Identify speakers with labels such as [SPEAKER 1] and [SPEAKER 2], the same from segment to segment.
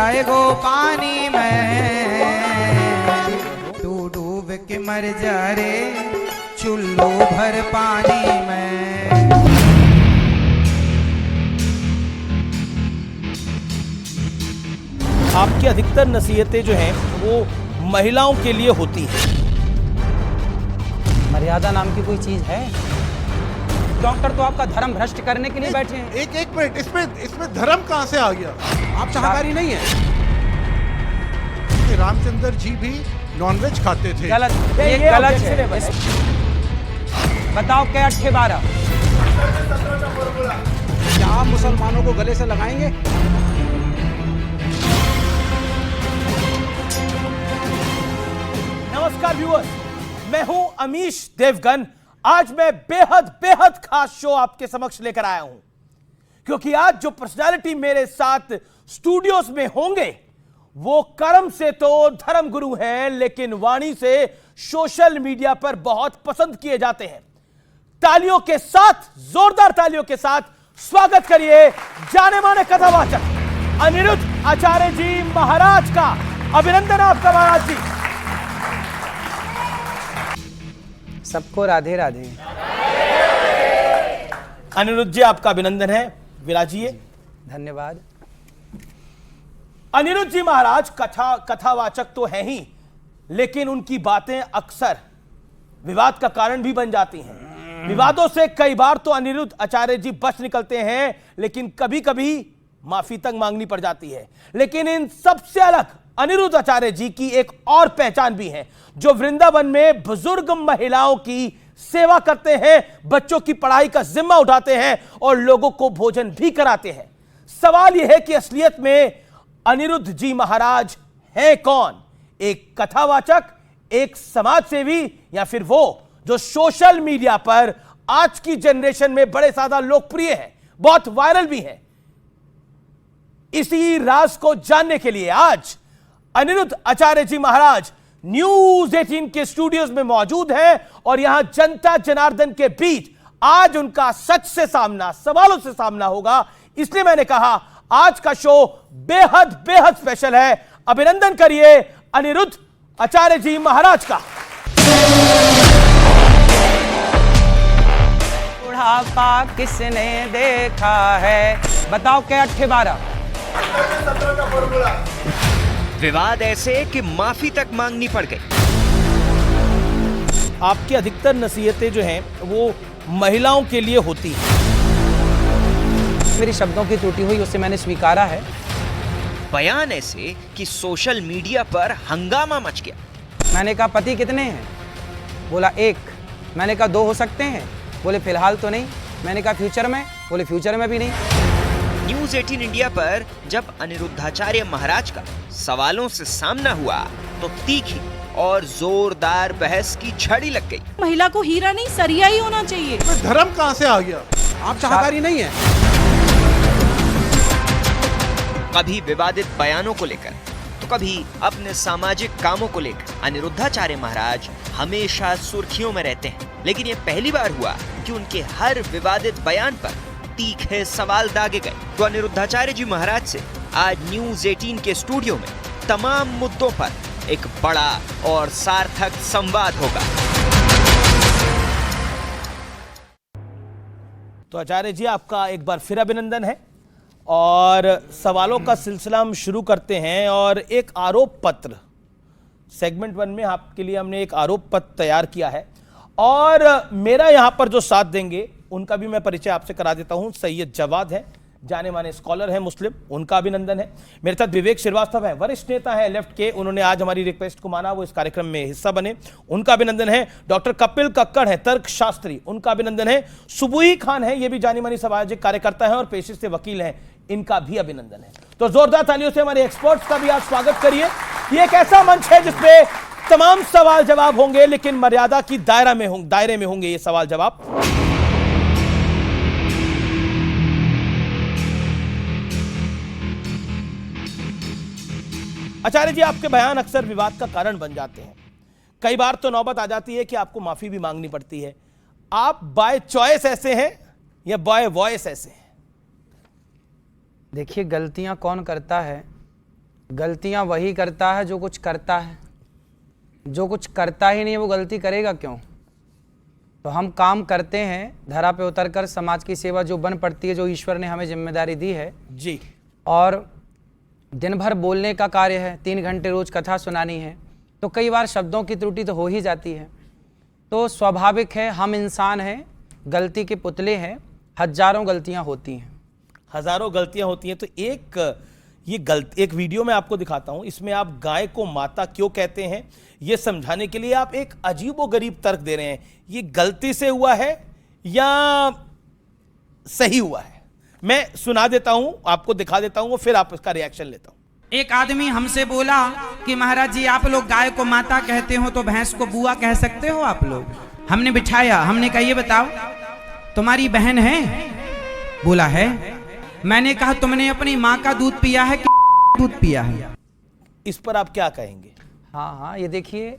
[SPEAKER 1] जाएगो पानी में, तू डूब के मर जा रे चुल्लू भर पानी में।
[SPEAKER 2] आपकी अधिकतर नसीहतें जो हैं वो महिलाओं के लिए होती हैं।
[SPEAKER 3] मर्यादा नाम की कोई चीज है? डॉक्टर तो आपका धर्म भ्रष्ट करने के लिए बैठे हैं।
[SPEAKER 4] एक मिनट, इसमें धर्म कहां से आ गया? आप शाकाहारी नहीं है? रामचंद्र जी भी नॉनवेज खाते थे।
[SPEAKER 3] गलत, ये गलत है। बताओ क्या 8-12?
[SPEAKER 4] क्या आप मुसलमानों को गले से लगाएंगे?
[SPEAKER 2] नमस्कार व्यूअर्स, मैं हूं अमीश देवगन। आज मैं बेहद खास शो आपके समक्ष लेकर आया हूं, क्योंकि आज जो पर्सनालिटी मेरे साथ स्टूडियोज में होंगे वो कर्म से तो धर्म गुरु हैं, लेकिन वाणी से सोशल मीडिया पर बहुत पसंद किए जाते हैं। तालियों के साथ, जोरदार तालियों के साथ स्वागत करिए जाने माने कथावाचक अनिरुद्ध आचार्य जी महाराज का। अभिनंदन आपका महाराज जी।
[SPEAKER 3] सबको राधे राधे।
[SPEAKER 2] अनिरुद्ध जी आपका अभिनंदन है, विराजिए।
[SPEAKER 3] धन्यवाद।
[SPEAKER 2] अनिरुद्ध जी महाराज कथावाचक तो हैं ही, लेकिन उनकी बातें अक्सर विवाद का कारण भी बन जाती हैं। विवादों से कई बार तो अनिरुद्ध आचार्य जी बच निकलते हैं, लेकिन कभी कभी माफी तक मांगनी पड़ जाती है। लेकिन इन सबसे अलग अनिरुद्ध आचार्य जी की एक और पहचान भी है, जो वृंदावन में बुजुर्ग महिलाओं की सेवा करते हैं, बच्चों की पढ़ाई का जिम्मा उठाते हैं और लोगों को भोजन भी कराते हैं। सवाल यह है कि असलियत में अनिरुद्ध जी महाराज हैं कौन? एक कथावाचक, एक समाज सेवी, या फिर वो जो सोशल मीडिया पर आज की जनरेशन में बड़े ज्यादा लोकप्रिय हैं, बहुत वायरल भी हैं? इसी राज को जानने के लिए आज अनिरुद्ध आचार्य जी महाराज न्यूज 18 के स्टूडियोज में मौजूद हैं और यहां जनता जनार्दन के बीच आज उनका सच से सामना, सवालों से सामना होगा। इसलिए मैंने कहा आज का शो बेहद स्पेशल है। अभिनंदन करिए अनिरुद्ध आचार्य जी महाराज का।
[SPEAKER 3] बुढ़ापा किसने देखा है? बताओ क्या 8-12?
[SPEAKER 5] विवाद ऐसे कि माफी तक मांगनी पड़ गई।
[SPEAKER 2] आपकी अधिकतर नसीहतें जो हैं वो महिलाओं के लिए होती हैं।
[SPEAKER 3] मेरी शब्दों की त्रुटि हुई, उससे मैंने स्वीकारा है।
[SPEAKER 5] बयान ऐसे कि सोशल मीडिया पर हंगामा मच गया।
[SPEAKER 3] मैंने कहा पति कितने हैं? बोला 1। मैंने कहा 2 हो सकते हैं? बोले फिलहाल तो नहीं। मैंने कहा फ्यूचर में? बोले फ्यूचर में भी नहीं।
[SPEAKER 5] न्यूज 18 इंडिया पर जब अनिरुद्धाचार्य महाराज का सवालों से सामना हुआ तो तीखी और जोरदार बहस की छड़ी लग गई।
[SPEAKER 6] महिला को हीरा नहीं सरिया ही होना चाहिए।
[SPEAKER 4] धर्म कहां से आ गया? आप शाकाहारी नहीं है?
[SPEAKER 5] कभी विवादित बयानों को लेकर तो कभी अपने सामाजिक कामों को लेकर अनिरुद्धाचार्य महाराज हमेशा सुर्खियों में रहते हैं। लेकिन ये पहली बार हुआ कि उनके हर विवादित बयान पर तीखे सवाल दागे गए। तो अनिरुद्धाचार्य जी महाराज से आज न्यूज 18 के स्टूडियो में तमाम मुद्दों पर एक बड़ा और सार्थक संवाद होगा।
[SPEAKER 2] तो आचार्य जी आपका एक बार फिर अभिनंदन है और सवालों का सिलसिला हम शुरू करते हैं। और एक आरोप पत्र सेगमेंट 1 में आपके लिए हमने एक आरोप पत्र तैयार किया है और मेरा यहां पर जो साथ देंगे उनका भी मैं परिचय आपसे करा देता हूं। सैयद जवाद है, जाने माने स्कॉलर है मुस्लिम, उनका अभिनंदन है। मेरे साथ विवेक श्रीवास्तव है, वरिष्ठ नेता है लेफ्ट के, उन्होंने आज हमारी रिक्वेस्ट को माना, वो इस कार्यक्रम में हिस्सा बने, उनका अभिनंदन है। डॉक्टर कपिल कक्कड़ है, तर्कशास्त्री, उनका अभिनंदन है। सुबुही खान है, ये भी जानी मानी सामाजिक कार्यकर्ता है और पेशे से वकील हैं, इनका भी अभिनंदन है। तो जोरदार तालियों से हमारे एक्सपर्ट्स का भी आज स्वागत करिए। ये एक ऐसा मंच है जिसपे तमाम सवाल जवाब होंगे, लेकिन मर्यादा की दायरे में होंगे ये सवाल जवाब। आचार्य जी आपके बयान अक्सर विवाद का कारण बन जाते हैं। कई बार तो नौबत आ जाती है कि आपको माफी भी मांगनी पड़ती है। आप बाय चॉइस ऐसे हैं या बाय वॉइस ऐसे हैं?
[SPEAKER 3] देखिए, गलतियां कौन करता है गलतियां वही करता है जो कुछ करता है। जो कुछ करता ही नहीं है वो गलती करेगा क्यों? तो हम काम करते हैं धरा पे उतरकर, समाज की सेवा जो बन पड़ती है, जो ईश्वर ने हमें जिम्मेदारी दी है।
[SPEAKER 2] जी।
[SPEAKER 3] और दिन भर बोलने का कार्य है, 3 घंटे रोज कथा सुनानी है, तो कई बार शब्दों की त्रुटि तो हो ही जाती है। तो स्वाभाविक है, हम इंसान हैं, गलती के पुतले हैं, हजारों गलतियां होती हैं।
[SPEAKER 2] हजारों गलतियां होती हैं। तो एक वीडियो में आपको दिखाता हूं, इसमें आप गाय को माता क्यों कहते हैं ये समझाने के लिए आप एक अजीबोगरीब तर्क दे रहे हैं। ये गलती से हुआ है या सही हुआ है? मैं सुना देता हूं, आपको दिखा देता हूं, फिर आप इसका रिएक्शन लेता हूं।
[SPEAKER 1] एक आदमी हमसे बोला कि महाराज जी आप लोग गाय को माता कहते हो तो भैंस को बुआ कह सकते हो आप लोग? हमने बिठाया, हमने कहा ये बताओ तुम्हारी बहन है? बोला है। मैंने कहा तुमने अपनी माँ का दूध पिया है कि दूध पिया है?
[SPEAKER 2] इस पर आप क्या कहेंगे?
[SPEAKER 3] हाँ, ये देखिए,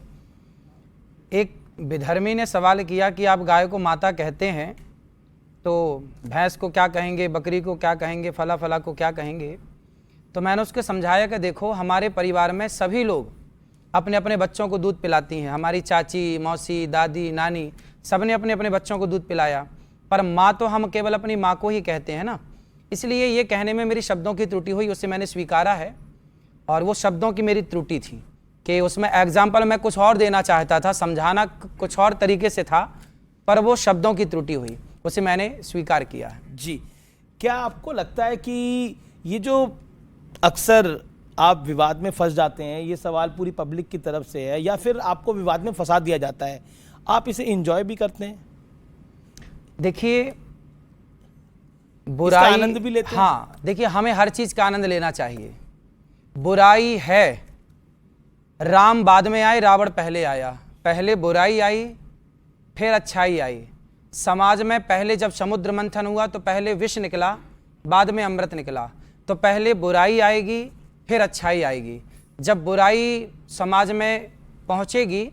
[SPEAKER 3] एक विधर्मी ने सवाल किया कि आप गाय को माता कहते हैं तो भैंस को क्या कहेंगे, बकरी को क्या कहेंगे, फला फला को क्या कहेंगे? तो मैंने उसको समझाया कि देखो, हमारे परिवार में सभी लोग अपने अपने बच्चों को दूध पिलाती हैं। हमारी चाची, मौसी, दादी, नानी सब ने अपने अपने बच्चों को दूध पिलाया, पर माँ तो हम केवल अपनी माँ को ही कहते हैं ना। इसलिए ये कहने में मेरी शब्दों की त्रुटि हुई, उसे मैंने स्वीकारा है। और वो शब्दों की मेरी त्रुटि थी कि उसमें एग्जाम्पल मैं कुछ और देना चाहता था, समझाना कुछ और तरीके से था, पर वो शब्दों की त्रुटि हुई, उसे मैंने स्वीकार किया है।
[SPEAKER 2] जी। क्या आपको लगता है कि ये जो अक्सर आप विवाद में फंस जाते हैं, ये सवाल पूरी पब्लिक की तरफ से है या फिर आपको विवाद में फंसा दिया जाता है, आप इसे एंजॉय भी करते हैं?
[SPEAKER 3] देखिए, बुराई
[SPEAKER 2] आनंद भी लेते हैं?
[SPEAKER 3] हाँ, देखिए, हमें हर चीज का आनंद लेना चाहिए। बुराई है, राम बाद में आए, रावण पहले आया। पहले बुराई आई, फिर अच्छाई आई। समाज में पहले जब समुद्र मंथन हुआ तो पहले विष निकला, बाद में अमृत निकला। तो पहले बुराई आएगी, फिर अच्छाई आएगी। जब बुराई समाज में पहुंचेगी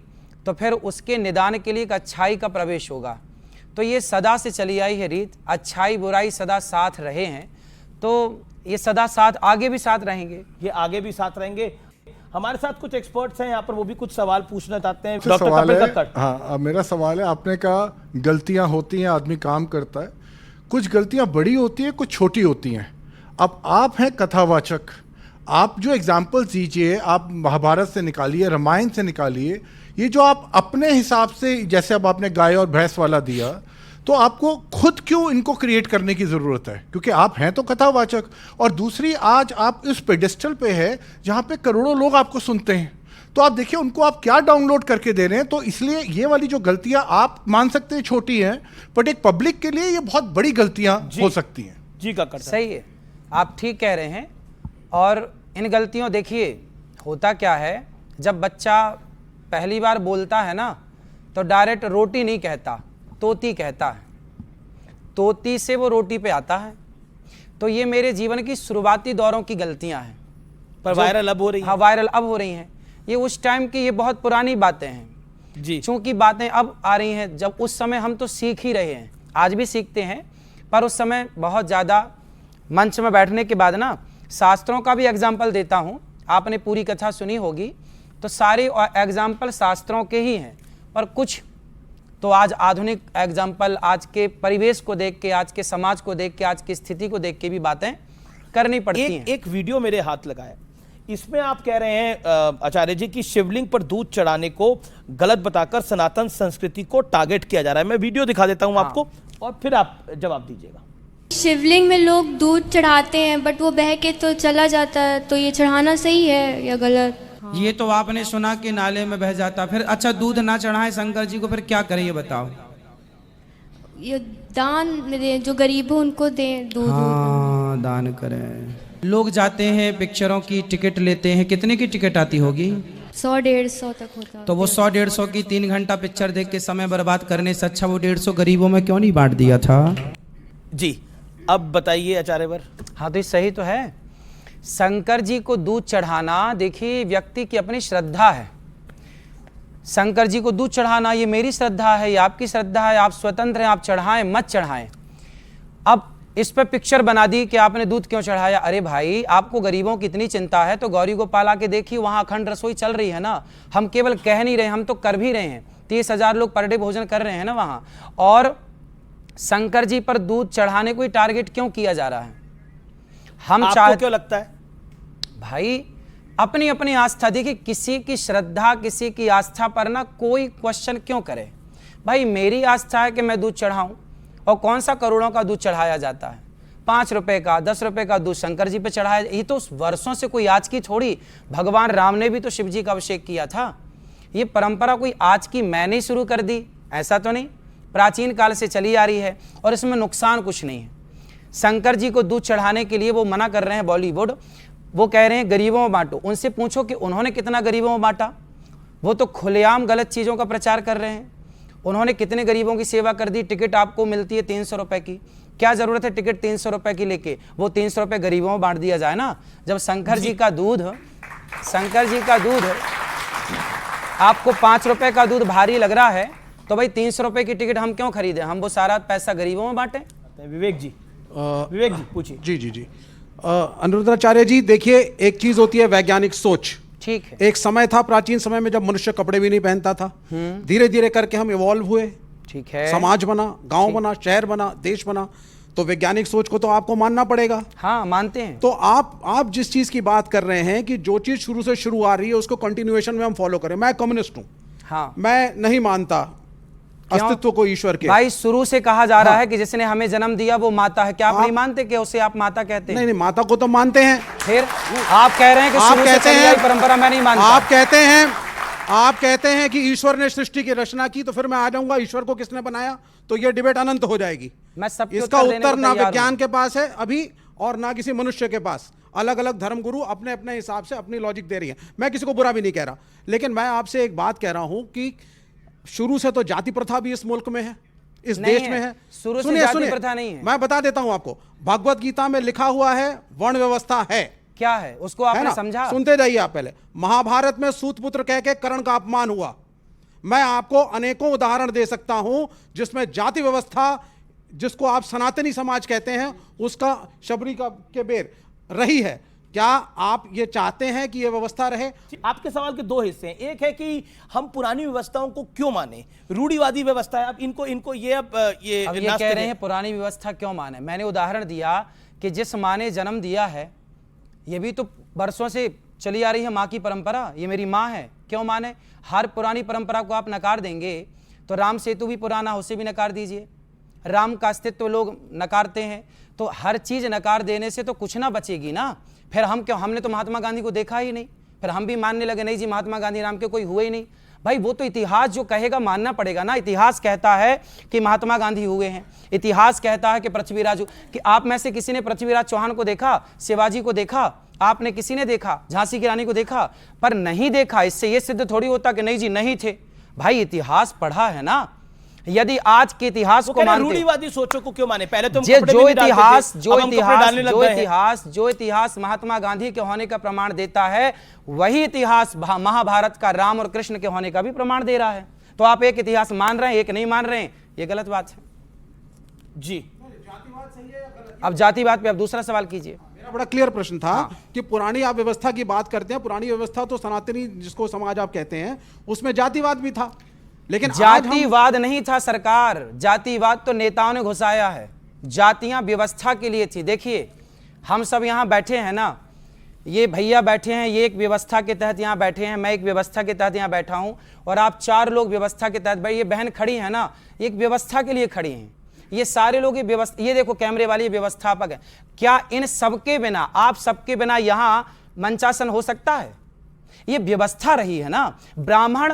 [SPEAKER 3] तो फिर उसके निदान के लिए एक अच्छाई का प्रवेश होगा। तो ये सदा से चली आई है रीत, अच्छाई बुराई सदा साथ रहे हैं, तो ये सदा साथ आगे भी साथ रहेंगे।
[SPEAKER 2] ये आगे भी साथ रहेंगे। हमारे साथ कुछ एक्सपर्ट्स हैं यहाँ पर, वो भी कुछ सवाल पूछना चाहते हैं। डॉक्टर कपिल कक्कड़।
[SPEAKER 4] हाँ, मेरा सवाल है, आपने कहा गलतियां होती हैं, आदमी काम करता है, कुछ गलतियां बड़ी होती हैं, कुछ छोटी होती हैं। अब आप हैं कथावाचक, आप जो एग्जाम्पल्स दीजिए, आप महाभारत से निकालिए, रामायण से निकालिए, ये जो आप अपने हिसाब से, जैसे अब आपने गाय और भैंस वाला दिया, तो आपको खुद क्यों इनको क्रिएट करने की ज़रूरत है? क्योंकि आप हैं तो कथावाचक, और दूसरी, आज आप इस पेडिस्टल पे है जहाँ पे करोड़ों लोग आपको सुनते हैं, तो आप देखिए उनको आप क्या डाउनलोड करके दे रहे हैं। तो इसलिए ये वाली जो गलतियाँ आप मान सकते हैं छोटी हैं, बट एक पब्लिक के लिए ये बहुत बड़ी गलतियाँ हो सकती हैं।
[SPEAKER 2] जी कक्कड़,
[SPEAKER 3] सही है, आप ठीक कह रहे हैं। और इन गलतियों, देखिए होता क्या है, जब बच्चा पहली बार बोलता है ना, तो डायरेक्ट रोटी नहीं कहता, तोती कहता है। तोती से वो रोटी पे आता है। तो ये मेरे जीवन की शुरुआती दौरों की गलतियां हैं,
[SPEAKER 2] पर वायरल अब हो रही है।
[SPEAKER 3] हाँ, वायरल अब हो रही हैं। ये उस टाइम की, ये बहुत पुरानी बातें हैं
[SPEAKER 2] जी।
[SPEAKER 3] चूंकि बातें अब आ रही हैं, जब उस समय हम तो सीख ही रहे हैं, आज भी सीखते हैं, पर उस समय बहुत ज़्यादा मंच में बैठने के बाद ना, शास्त्रों का भी एग्जाम्पल देता हूँ। आपने पूरी कथा सुनी होगी, तो सारे एग्जाम्पल शास्त्रों के ही हैं, पर कुछ तो आज आधुनिक एग्जाम्पल, आज के परिवेश को देख के, आज के समाज को देख के, आज की स्थिति को देख के भी बातें करनी पड़ती हैं।
[SPEAKER 2] एक वीडियो मेरे हाथ लगा है, इसमें आप कह रहे हैं आचार्य जी कि शिवलिंग पर दूध चढ़ाने को गलत बताकर सनातन संस्कृति को टारगेट किया जा रहा है। मैं वीडियो दिखा देता हूं आपको, और फिर आप जवाब दीजिएगा।
[SPEAKER 7] शिवलिंग में लोग दूध चढ़ाते हैं, बट वो बह के तो चला जाता है, तो ये चढ़ाना सही है या गलत?
[SPEAKER 1] ये तो आपने सुना कि नाले में बह जाता, फिर अच्छा दूध ना चढ़ाए शंकर जी को, फिर क्या करें ये बताओ?
[SPEAKER 7] ये दान दें, जो गरीब हो उनको दें दूध।
[SPEAKER 1] हाँ, दान करें। लोग जाते हैं, पिक्चरों की टिकट लेते हैं, कितने की टिकट आती होगी?
[SPEAKER 7] 100-150 तक होता।
[SPEAKER 1] तो वो 100-150 की 3 घंटा पिक्चर देख के समय बर्बाद करने से अच्छा वो 150 गरीबों में क्यों नहीं बांट दिया था?
[SPEAKER 2] जी, अब बताइए आचार्यवर।
[SPEAKER 3] हाँ, तो ये सही तो है। शंकर जी को दूध चढ़ाना, देखिए व्यक्ति की अपनी श्रद्धा है। शंकर जी को दूध चढ़ाना, ये मेरी श्रद्धा है, ये आपकी श्रद्धा है, आप स्वतंत्र हैं, आप चढ़ाएं मत चढ़ाएं। अब इस पे पिक्चर बना दी कि आपने दूध क्यों चढ़ाया। अरे भाई, आपको गरीबों की इतनी चिंता है तो गौरी गोपाल आके देखिए, वहां अखंड रसोई चल रही है ना। हम केवल कह नहीं रहे, हम तो कर भी रहे हैं। 30,000 लोग पर डे भोजन कर रहे हैं ना वहां। और शंकर जी पर दूध चढ़ाने को ही टारगेट क्यों किया जा रहा है? हम
[SPEAKER 2] आपको क्यों लगता है?
[SPEAKER 3] भाई, अपनी अपनी आस्था। देखिए, किसी की श्रद्धा, किसी की आस्था पर ना कोई क्वेश्चन क्यों करे। भाई, मेरी आस्था है कि मैं दूध चढ़ाऊं, और कौन सा करोड़ों का दूध चढ़ाया जाता है? 5 रुपए का, 10 रुपए का दूध शंकर जी पे चढ़ाया। ये तो वर्षों से, कोई आज की थोड़ी। भगवान राम ने भी तो शिव जी का अभिषेक किया था। ये परंपरा कोई आज की मैंने शुरू कर दी, ऐसा तो नहीं। प्राचीन काल से चली आ रही है और इसमें नुकसान कुछ नहीं है। शंकर जी को दूध चढ़ाने के लिए वो मना कर रहे हैं बॉलीवुड। वो कह रहे हैं गरीबों में बांटो। उनसे पूछो कि उन्होंने कितना गरीबों में बांटा। वो तो खुलेआम गलत चीज़ों का प्रचार कर रहे हैं। उन्होंने कितने गरीबों की सेवा कर दी। टिकट आपको मिलती है 300 रुपए की, क्या जरूरत है टिकट 300 रुपए की लेके? वो 300 रुपए गरीबों में बांट दिया जाए ना। जब शंकर जी का दूध आपको 5 रुपए का दूध भारी लग रहा है, तो भाई 300 रुपए की टिकट हम क्यों खरीदें? हम वो सारा पैसा गरीबों में बांटें।
[SPEAKER 2] विवेक जी पूछिए।
[SPEAKER 8] जी अनिरुद्धाचार्य जी, देखिए, एक चीज होती है वैज्ञानिक सोच।
[SPEAKER 3] ठीक है।
[SPEAKER 8] एक समय था, प्राचीन समय में, जब मनुष्य कपड़े भी नहीं पहनता था। धीरे धीरे करके हम इवॉल्व हुए।
[SPEAKER 3] ठीक है।
[SPEAKER 8] समाज बना, गांव बना, शहर बना, देश बना। तो वैज्ञानिक सोच को तो आपको मानना पड़ेगा।
[SPEAKER 3] हाँ, मानते हैं।
[SPEAKER 8] तो आप जिस चीज की बात कर रहे हैं कि जो चीज शुरू से शुरू आ रही है उसको कंटिन्यूएशन में हम फॉलो करें। मैं कम्युनिस्ट हूं।
[SPEAKER 3] हाँ,
[SPEAKER 8] मैं नहीं मानता अस्तित्व को ईश्वर के।
[SPEAKER 3] भाई, शुरू से कहा जा रहा है कि जिसने हमें जन्म दिया वो माता है। क्या आप नहीं मानते कि उसे आप माता कहते हैं?
[SPEAKER 8] नहीं, माता को तो मानते हैं।
[SPEAKER 3] फिर आप कह रहे हैं कि शुरू से चली आई परंपरा मैं नहीं मानता।
[SPEAKER 8] आप कहते हैं कि ईश्वर ने सृष्टि की रचना की, तो फिर मैं आ जाऊंगा ईश्वर को किसने बनाया, तो ये डिबेट अनंत हो जाएगी।
[SPEAKER 3] मैं सबके
[SPEAKER 8] इसका
[SPEAKER 3] उत्तर
[SPEAKER 8] उत्तर ना विज्ञान के पास है अभी, और ना किसी मनुष्य के पास। अलग अलग धर्मगुरु अपने अपने हिसाब से अपनी लॉजिक दे रही है। मैं किसी को बुरा भी नहीं कह रहा, लेकिन मैं आपसे एक बात कह रहा हूं कि शुरू से तो जाति प्रथा भी इस मुल्क में है, इस देश में है।
[SPEAKER 3] शुरू से जाति प्रथा नहीं है।
[SPEAKER 8] मैं बता देता हूं आपको, भगवत गीता में लिखा हुआ है वर्ण व्यवस्था है।
[SPEAKER 3] क्या है उसको आपने समझा?
[SPEAKER 8] सुनते जाइए आप पहले। महाभारत में सूतपुत्र कह के कर्ण का अपमान हुआ। मैं आपको अनेकों उदाहरण दे सकता हूं जिसमें जाति व्यवस्था, जिसको आप सनातनी समाज कहते हैं, उसका शबरी का के बेर रही है। क्या आप ये चाहते हैं कि ये व्यवस्था रहे?
[SPEAKER 2] आपके सवाल के 2 हिस्से हैं। एक है कि हम पुरानी व्यवस्थाओं को क्यों माने, रूढ़िवादी व्यवस्था है। अब इनको ये
[SPEAKER 3] कह रहे हैं पुरानी व्यवस्था क्यों माने। मैंने उदाहरण दिया कि जिस माँ ने जन्म दिया है, ये भी तो वर्षों से चली आ रही है माँ की परंपरा। ये मेरी माँ है, क्यों माने? हर पुरानी परंपरा को आप नकार देंगे तो राम सेतु भी पुराना, उसे भी नकार दीजिए। राम का अस्तित्व लोग नकारते हैं, तो हर चीज नकार देने से तो कुछ ना बचेगी ना। फिर हम क्यों? हमने तो महात्मा गांधी को देखा ही नहीं, फिर हम भी मानने लगे नहीं जी महात्मा गांधी नाम के कोई हुए ही नहीं। भाई, वो तो इतिहास जो कहेगा मानना पड़ेगा ना। इतिहास कहता है कि महात्मा गांधी हुए हैं, इतिहास कहता है कि पृथ्वीराज, कि आप में से किसी ने पृथ्वीराज चौहान को देखा, शिवाजी को देखा? आपने किसी ने देखा? झांसी की रानी को देखा? पर नहीं देखा, इससे ये सिद्ध थोड़ी होता कि नहीं जी नहीं थे। भाई, इतिहास पढ़ा है ना। यदि आज के इतिहास को मानते,
[SPEAKER 2] रूढ़िवादी सोचों को क्यों माने? पहले तो
[SPEAKER 3] जो इतिहास महात्मा गांधी के होने का प्रमाण देता है, वही इतिहास महाभारत का राम और कृष्ण के होने का भी प्रमाण दे रहा है। तो आप एक इतिहास मान रहे हैं, एक नहीं मान रहे हैं, ये गलत बात है
[SPEAKER 2] जी।
[SPEAKER 3] अब जातिवाद पे अब दूसरा सवाल कीजिए।
[SPEAKER 8] मेरा बड़ा क्लियर प्रश्न था कि पुरानी आप व्यवस्था की बात करते हैं, पुरानी व्यवस्था तो सनातनी जिसको समाज आप कहते हैं, उसमें जातिवाद भी था, लेकिन
[SPEAKER 3] जातिवाद नहीं था सरकार। जातिवाद तो नेताओं ने घुसाया है। जातियां व्यवस्था के लिए थी। देखिए, हम सब यहां बैठे हैं ना, ये भैया बैठे हैं, ये एक व्यवस्था के तहत यहां बैठे हैं, मैं एक व्यवस्था के तहत यहां बैठा हूं, और आप 4 लोग व्यवस्था के तहत। भाई, ये बहन खड़ी है ना, एक व्यवस्था के लिए खड़ी हैं। ये सारे लोग ये व्यवस्था, ये देखो कैमरे वाली व्यवस्थापक है। क्या इन सबके बिना, आप सबके बिना यहां मंचासन हो सकता है? ये व्यवस्था रही है ना। ब्राह्मण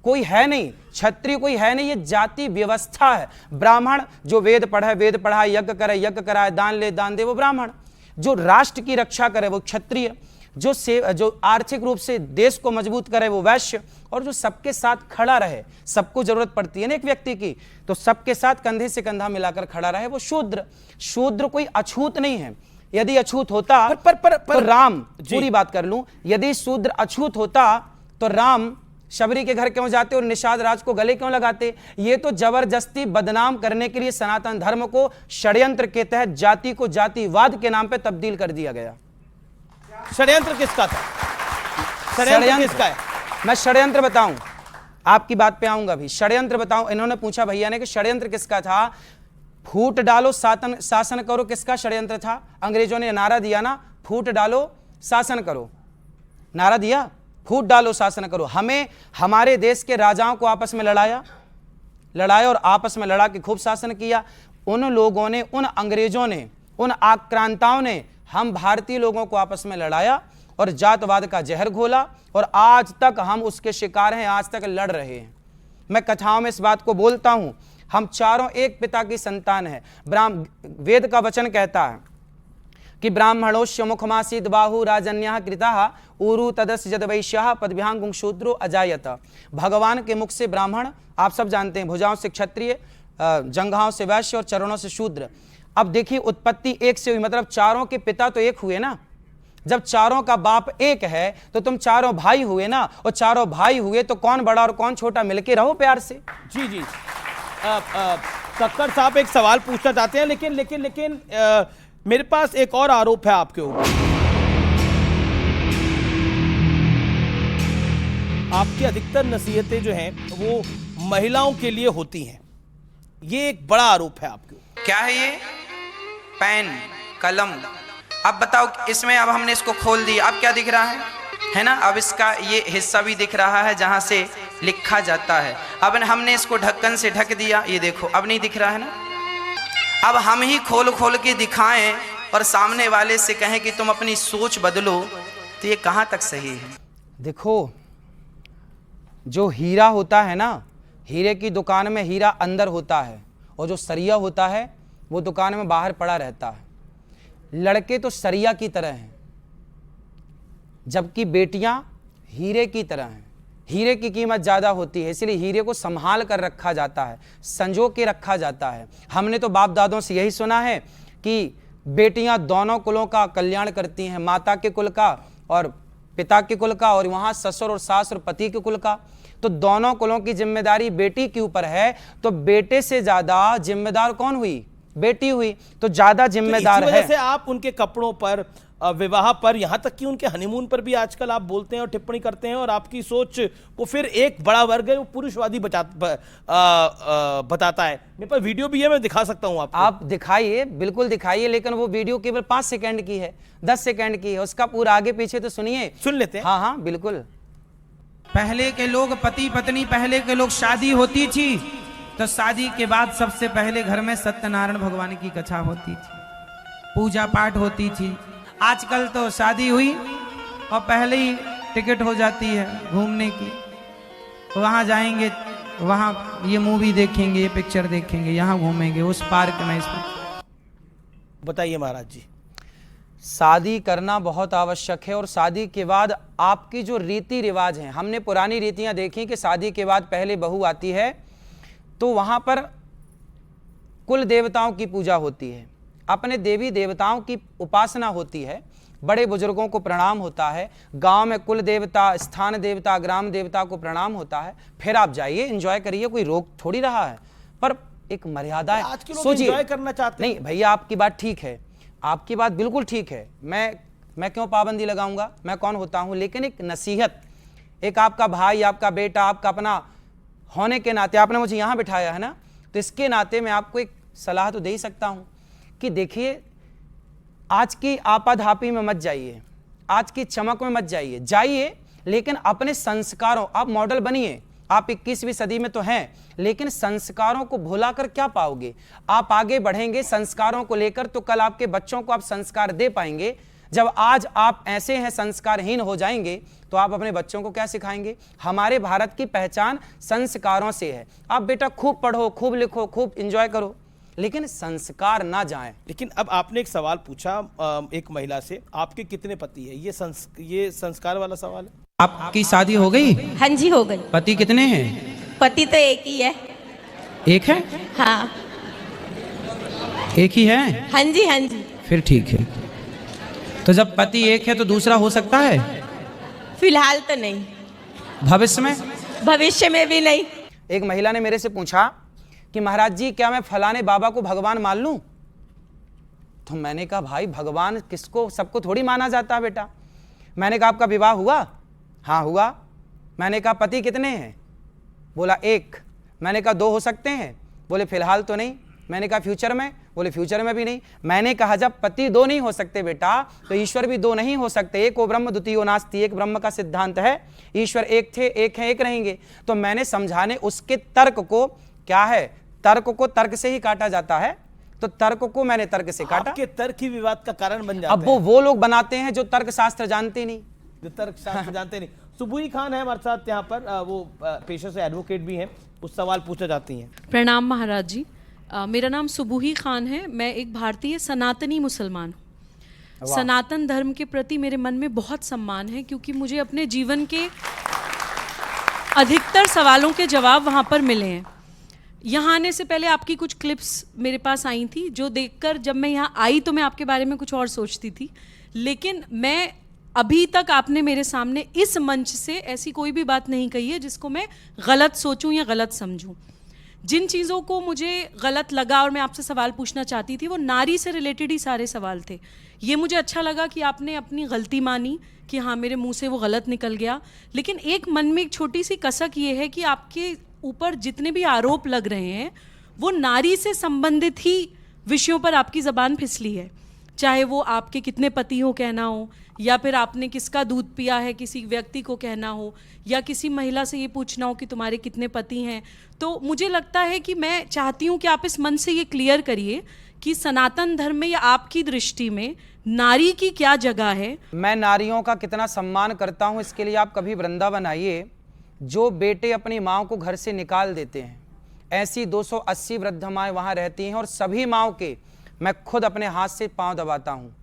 [SPEAKER 3] कोई है नहीं, क्षत्रिय कोई है नहीं, ये जाति व्यवस्था है। ब्राह्मण जो वेद पढ़े वेद पढ़ाए, यज्ञ करे यज्ञ कराए, दान ले दान दे वो ब्राह्मण। जो राष्ट्र की रक्षा करे वो क्षत्रिय, जो आर्थिक रूप से देश को मजबूत करे वो वैश्य, और जो सबके साथ खड़ा रहे, सबको जरूरत पड़ती है ना एक व्यक्ति की, तो सबके साथ कंधे से कंधा मिलाकर खड़ा रहे वो शूद्र। शूद्र कोई अछूत नहीं है। यदि अछूत होता तो राम, पूरी बात कर लूं, यदि शूद्र अछूत होता तो राम शबरी के घर क्यों जाते और निषाद राज को गले क्यों लगाते? ये तो जबरदस्ती बदनाम करने के लिए सनातन धर्म को षड्यंत्र के तहत जाति को जातिवाद के नाम पे तब्दील कर दिया गया।
[SPEAKER 2] षड्यंत्र किसका था? षड्यंत्र किसका है?
[SPEAKER 3] मैं षड्यंत्र बताऊं, आपकी बात पे आऊंगा भी। षड्यंत्र बताऊं, इन्होंने पूछा भैया ने कि षड्यंत्र किसका था? फूट डालो शासन करो, किसका षड्यंत्र था? अंग्रेजों ने नारा दिया ना, फूट डालो शासन करो, नारा दिया, फूट डालो शासन करो। हमें हमारे देश के राजाओं को आपस में लड़ाया और आपस में लड़ा के खूब शासन किया। उन लोगों ने, उन अंग्रेजों ने, उन आक्रांताओं ने हम भारतीय लोगों को आपस में लड़ाया और जातवाद का जहर घोला, और आज तक हम उसके शिकार हैं, आज तक लड़ रहे हैं। मैं कथाओं में इस बात को बोलता हूं, हम चारों एक पिता की संतान है। वेद का वचन कहता है कि ब्राह्मणोश्य मुखमासीद बाहु राजन्यः कृतः ऊरु तदस्य जद वैश्यः पदभ्यां शूद्रो अजायत। भगवान के मुख से ब्राह्मण, आप सब जानते हैं, भुजाओं से क्षत्रिय, जंघाओं से वैश्य और चरणों से शूद्र। अब देखिए उत्पत्ति एक से हुई, मतलब चारों के पिता तो एक हुए ना। जब चारों का बाप एक है तो तुम चारों भाई हुए ना, और चारों भाई हुए तो कौन बड़ा और कौन छोटा, मिलके रहो प्यार से।
[SPEAKER 2] जी जी, कक्कड़ साहब एक सवाल पूछना चाहते हैं, लेकिन मेरे पास एक और आरोप है आपके ऊपर। आपकी अधिकतर नसीहतें जो हैं वो महिलाओं के लिए होती हैं, ये एक बड़ा आरोप है आपके ऊपर।
[SPEAKER 1] क्या है ये? पेन, कलम। अब बताओ, इसमें अब हमने इसको खोल दिया, अब क्या दिख रहा है ना? अब इसका ये हिस्सा भी दिख रहा है जहां से लिखा जाता है। अब हमने इसको ढक्कन से ढक दिया, ये देखो अब नहीं दिख रहा है ना। अब हम ही खोल खोल के दिखाएं और सामने वाले से कहें कि तुम अपनी सोच बदलो, तो ये कहां तक सही है?
[SPEAKER 3] देखो, जो हीरा होता है ना, हीरे की दुकान में हीरा अंदर होता है, और जो सरिया होता है वो दुकान में बाहर पड़ा रहता है। लड़के तो सरिया की तरह हैं, जबकि बेटियां हीरे की तरह हैं। हीरे की कीमत ज़्यादा होती है, इसलिए हीरे को संभाल कर रखा जाता है, संजो के रखा जाता है। हमने तो बाप दादों से यही सुना है कि बेटियां दोनों कुलों का कल्याण करती हैं, माता के कुल का और पिता के कुल का, और वहाँ ससुर और सास और पति के कुल का। तो दोनों कुलों की जिम्मेदारी बेटी के ऊपर है, तो बेटे से ज़्यादा जिम्मेदार कौन हुई? बेटी हुई, तो ज़्यादा जिम्मेदार है।
[SPEAKER 2] जैसे आप उनके कपड़ों पर, विवाह पर, यहाँ तक कि उनके हनीमून पर भी आजकल आप बोलते हैं और टिप्पणी करते हैं, और आपकी सोच वो फिर एक बड़ा वर्ग है वो पुरुषवादी बताता है। मेरे पास वीडियो भी है, मैं दिखा सकता हूँ आपको।
[SPEAKER 3] आप दिखाइए, बिल्कुल दिखाइए, लेकिन वो वीडियो केवल 5 सेकंड की है, 10 सेकंड की है, उसका पूरा आगे पीछे तो सुनिए।
[SPEAKER 2] सुन लेते हैं।
[SPEAKER 3] हाँ हाँ बिल्कुल।
[SPEAKER 1] पहले के लोग पति पत्नी, पहले के लोग शादी होती थी तो शादी के बाद सबसे पहले घर में सत्यनारायण भगवान की कथा होती थी, पूजा पाठ होती थी। आजकल तो शादी हुई और पहले ही टिकट हो जाती है घूमने की, वहां जाएंगे, वहां ये मूवी देखेंगे, ये पिक्चर देखेंगे, यहाँ घूमेंगे, उस पार्क में, इस पार्क।
[SPEAKER 2] बताइए महाराज जी।
[SPEAKER 3] शादी करना बहुत आवश्यक है, और शादी के बाद आपकी जो रीति रिवाज हैं, हमने पुरानी रीतियां देखी कि शादी के बाद पहले बहू आती है तो वहां पर कुल देवताओं की पूजा होती है, अपने देवी देवताओं की उपासना होती है, बड़े बुजुर्गों को प्रणाम होता है, गांव में कुल देवता, स्थान देवता, ग्राम देवता को प्रणाम होता है। फिर आप जाइए, एंजॉय करिए, कोई रोक थोड़ी रहा है, पर एक मर्यादा है।
[SPEAKER 2] आज के लोग एंजॉय करना चाहते हैं।
[SPEAKER 3] नहीं भैया, आपकी बात ठीक है, आपकी बात बिल्कुल ठीक है, मैं क्यों पाबंदी लगाऊंगा, मैं कौन होता हूं? लेकिन एक नसीहत, एक आपका भाई, आपका बेटा, आपका अपना होने के नाते आपने मुझे यहां बिठाया है ना, तो इसके नाते मैं आपको एक सलाह तो दे ही सकता हूं कि देखिए, आज की आपाधापी में मत जाइए, आज की चमक में मत जाइए, लेकिन अपने संस्कारों, आप मॉडल बनिए। आप 21वीं सदी में तो हैं, लेकिन संस्कारों को भुलाकर क्या पाओगे? आप आगे बढ़ेंगे संस्कारों को लेकर, तो कल आपके बच्चों को आप संस्कार दे पाएंगे। जब आज आप ऐसे हैं, संस्कारहीन हो जाएंगे, तो आप अपने बच्चों को क्या सिखाएंगे? हमारे भारत की पहचान संस्कारों से है। आप बेटा खूब पढ़ो, खूब लिखो, खूब एंजॉय करो, लेकिन संस्कार ना जाएं।
[SPEAKER 2] लेकिन अब आपने एक सवाल पूछा एक महिला से, आपके कितने पति है? ये संस्कार वाला सवाल है।
[SPEAKER 1] आपकी शादी हो गई?
[SPEAKER 6] हाँ जी हो गई।
[SPEAKER 1] पति कितने हैं?
[SPEAKER 6] पति तो एक ही है।
[SPEAKER 1] एक है?
[SPEAKER 6] हाँ।
[SPEAKER 1] एक ही है?
[SPEAKER 6] हाँ जी हाँ जी।
[SPEAKER 1] फिर ठीक है। तो जब पति एक है तो दूसरा हो सकता है?
[SPEAKER 6] फिलहाल तो नहीं।
[SPEAKER 1] भविष्य में?
[SPEAKER 6] भविष्य में भी नहीं।
[SPEAKER 3] एक महिला ने मेरे से पूछा कि महाराज जी क्या मैं फलाने बाबा को भगवान मान लूं? तो मैंने कहा भाई भगवान किसको, सबको थोड़ी माना जाता है बेटा। मैंने कहा आपका विवाह हुआ? हाँ हुआ। मैंने कहा पति कितने हैं? बोला एक। मैंने कहा दो हो सकते हैं? बोले फिलहाल तो नहीं। मैंने कहा फ्यूचर में? बोले फ्यूचर में भी नहीं। मैंने कहा जब पति दो नहीं हो सकते बेटा तो ईश्वर भी दो नहीं हो सकते। एको ब्रह्म द्वितीयो नास्ति, एक ब्रह्म का सिद्धांत है। ईश्वर एक थे, एक हैं, एक रहेंगे। तो मैंने समझाने उसके तर्क को, क्या है तर्क को तर्क से ही काटा जाता है, तो तर्क को मैंने तर्क से काटा।
[SPEAKER 2] आपके तर्क ही विवाद का कारण बन जाते
[SPEAKER 3] अब वो लोग बनाते हैं जो तर्क शास्त्र जानते नहीं,
[SPEAKER 2] जो तर्क शास्त्र जानते नहीं। सुबुही खान है हमारे साथ यहाँ पर, वो पेशे से एडवोकेट भी हैं, कुछ सवाल पूछना चाहती हैं।
[SPEAKER 9] प्रणाम महाराज जी। मेरा नाम सुबुही खान है। मैं एक भारतीय सनातनी मुसलमान हूँ। सनातन धर्म के प्रति मेरे मन में बहुत सम्मान है, क्योंकि मुझे अपने जीवन के अधिकतर सवालों के जवाब वहाँ पर मिले हैं। यहाँ आने से पहले आपकी कुछ क्लिप्स मेरे पास आई थी, जो देखकर जब मैं यहाँ आई तो मैं आपके बारे में कुछ और सोचती थी, लेकिन मैं अभी तक आपने मेरे सामने इस मंच से ऐसी कोई भी बात नहीं कही है जिसको मैं गलत सोचूं या गलत समझूं। जिन चीज़ों को मुझे गलत लगा और मैं आपसे सवाल पूछना चाहती थी वो नारी से रिलेटेड ही सारे सवाल थे। ये मुझे अच्छा लगा कि आपने अपनी गलती मानी कि हाँ मेरे मुंह से वो गलत निकल गया, लेकिन एक मन में एक छोटी सी कसक ये है कि आपके ऊपर जितने भी आरोप लग रहे हैं वो नारी से संबंधित ही विषयों पर आपकी ज़बान फिसली है। चाहे वो आपके कितने पति हो कहना हो, या फिर आपने किसका दूध पिया है किसी व्यक्ति को कहना हो, या किसी महिला से ये पूछना हो कि तुम्हारे कितने पति हैं। तो मुझे लगता है कि मैं चाहती हूँ कि आप इस मन से ये क्लियर करिए कि सनातन धर्म में या आपकी दृष्टि में नारी की क्या जगह है।
[SPEAKER 3] मैं नारियों का कितना सम्मान करता हूँ इसके लिए आप कभी वृंदावन आइए। जो बेटे अपनी माँ को घर से निकाल देते हैं, ऐसी 280 वृद्ध माएँ वहाँ रहती हैं, और सभी माँओं के मैं खुद अपने हाथ से पाँव दबाता हूँ,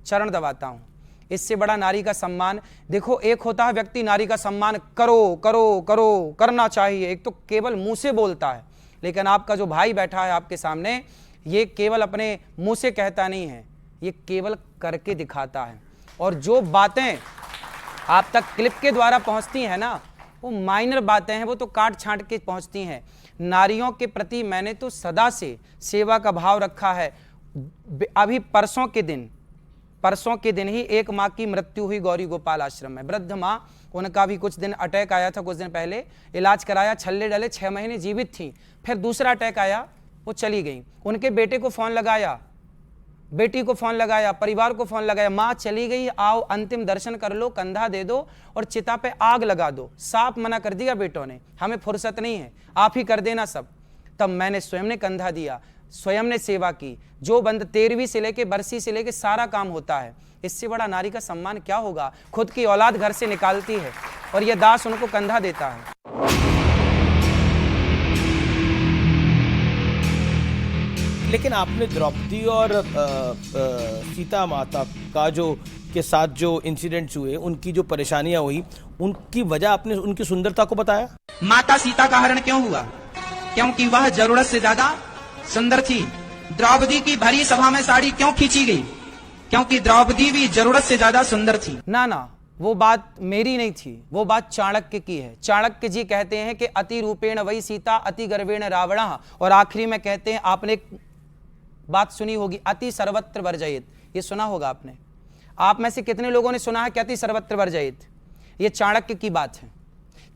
[SPEAKER 3] चरण दबाता हूँ। इससे बड़ा नारी का सम्मान देखो, एक होता है व्यक्ति नारी का सम्मान करो करो करो करना चाहिए, एक तो केवल मुंह से बोलता है, लेकिन आपका जो भाई बैठा है आपके सामने ये केवल अपने मुंह से कहता नहीं है, ये केवल करके दिखाता है। और जो बातें आप तक क्लिप के द्वारा पहुंचती हैं ना, वो माइनर बातें हैं, वो तो काट छांट के पहुंचती हैं। नारियों के प्रति मैंने तो सदा से सेवा का भाव रखा है। अभी परसों के दिन ही एक माँ की मृत्यु हुई गौरी गोपाल आश्रम में, वृद्ध माँ, उनका भी कुछ दिन अटैक आया था, कुछ दिन पहले इलाज कराया, छल्ले डले, 6 महीने जीवित थी, फिर दूसरा अटैक आया, वो चली गई। उनके बेटे को फ़ोन लगाया, बेटी को फ़ोन लगाया, परिवार को फ़ोन लगाया, माँ चली गई, आओ अंतिम दर्शन कर लो, कंधा दे दो और चिता पे आग लगा दो। साफ मना कर दिया बेटों ने, हमें फुर्सत नहीं है, आप ही कर देना सब। तब मैंने स्वयं ने कंधा दिया, स्वयं ने सेवा की। जो बंद 13वीं से लेके बरसी से लेके सारा काम होता है। इससे बड़ा नारी का सम्मान क्या होगा। खुद की औलाद घर से निकालती है और यह दास उनको कंधा देता है।
[SPEAKER 2] लेकिन आपने द्रौपदी और सीता माता का जो के साथ जो इंसिडेंट्स हुए, उनकी जो परेशानियां हुई, उनकी वजह आपने उनकी सुंदरता को बताया।
[SPEAKER 1] माता सीता का हरण क्यों हुआ? क्योंकि वह जरूरत से ज्यादा सुंदर थी। द्रौपदी की भरी सभा में साड़ी क्यों खींची गई? क्योंकि द्रौपदी भी जरूरत से ज्यादा सुंदर थी।
[SPEAKER 3] ना, वो बात मेरी नहीं थी, वो बात चाणक्य की है। चाणक्य जी कहते हैं कि अति रूपेण वही सीता, अति गर्वेण रावण, और आखिरी में कहते हैं, आपने एक बात सुनी होगी, अति सर्वत्र वर्जयित। ये सुना होगा आपने। आप में से कितने लोगों ने सुना है कि अति सर्वत्र वर्जयित? ये चाणक्य की बात है।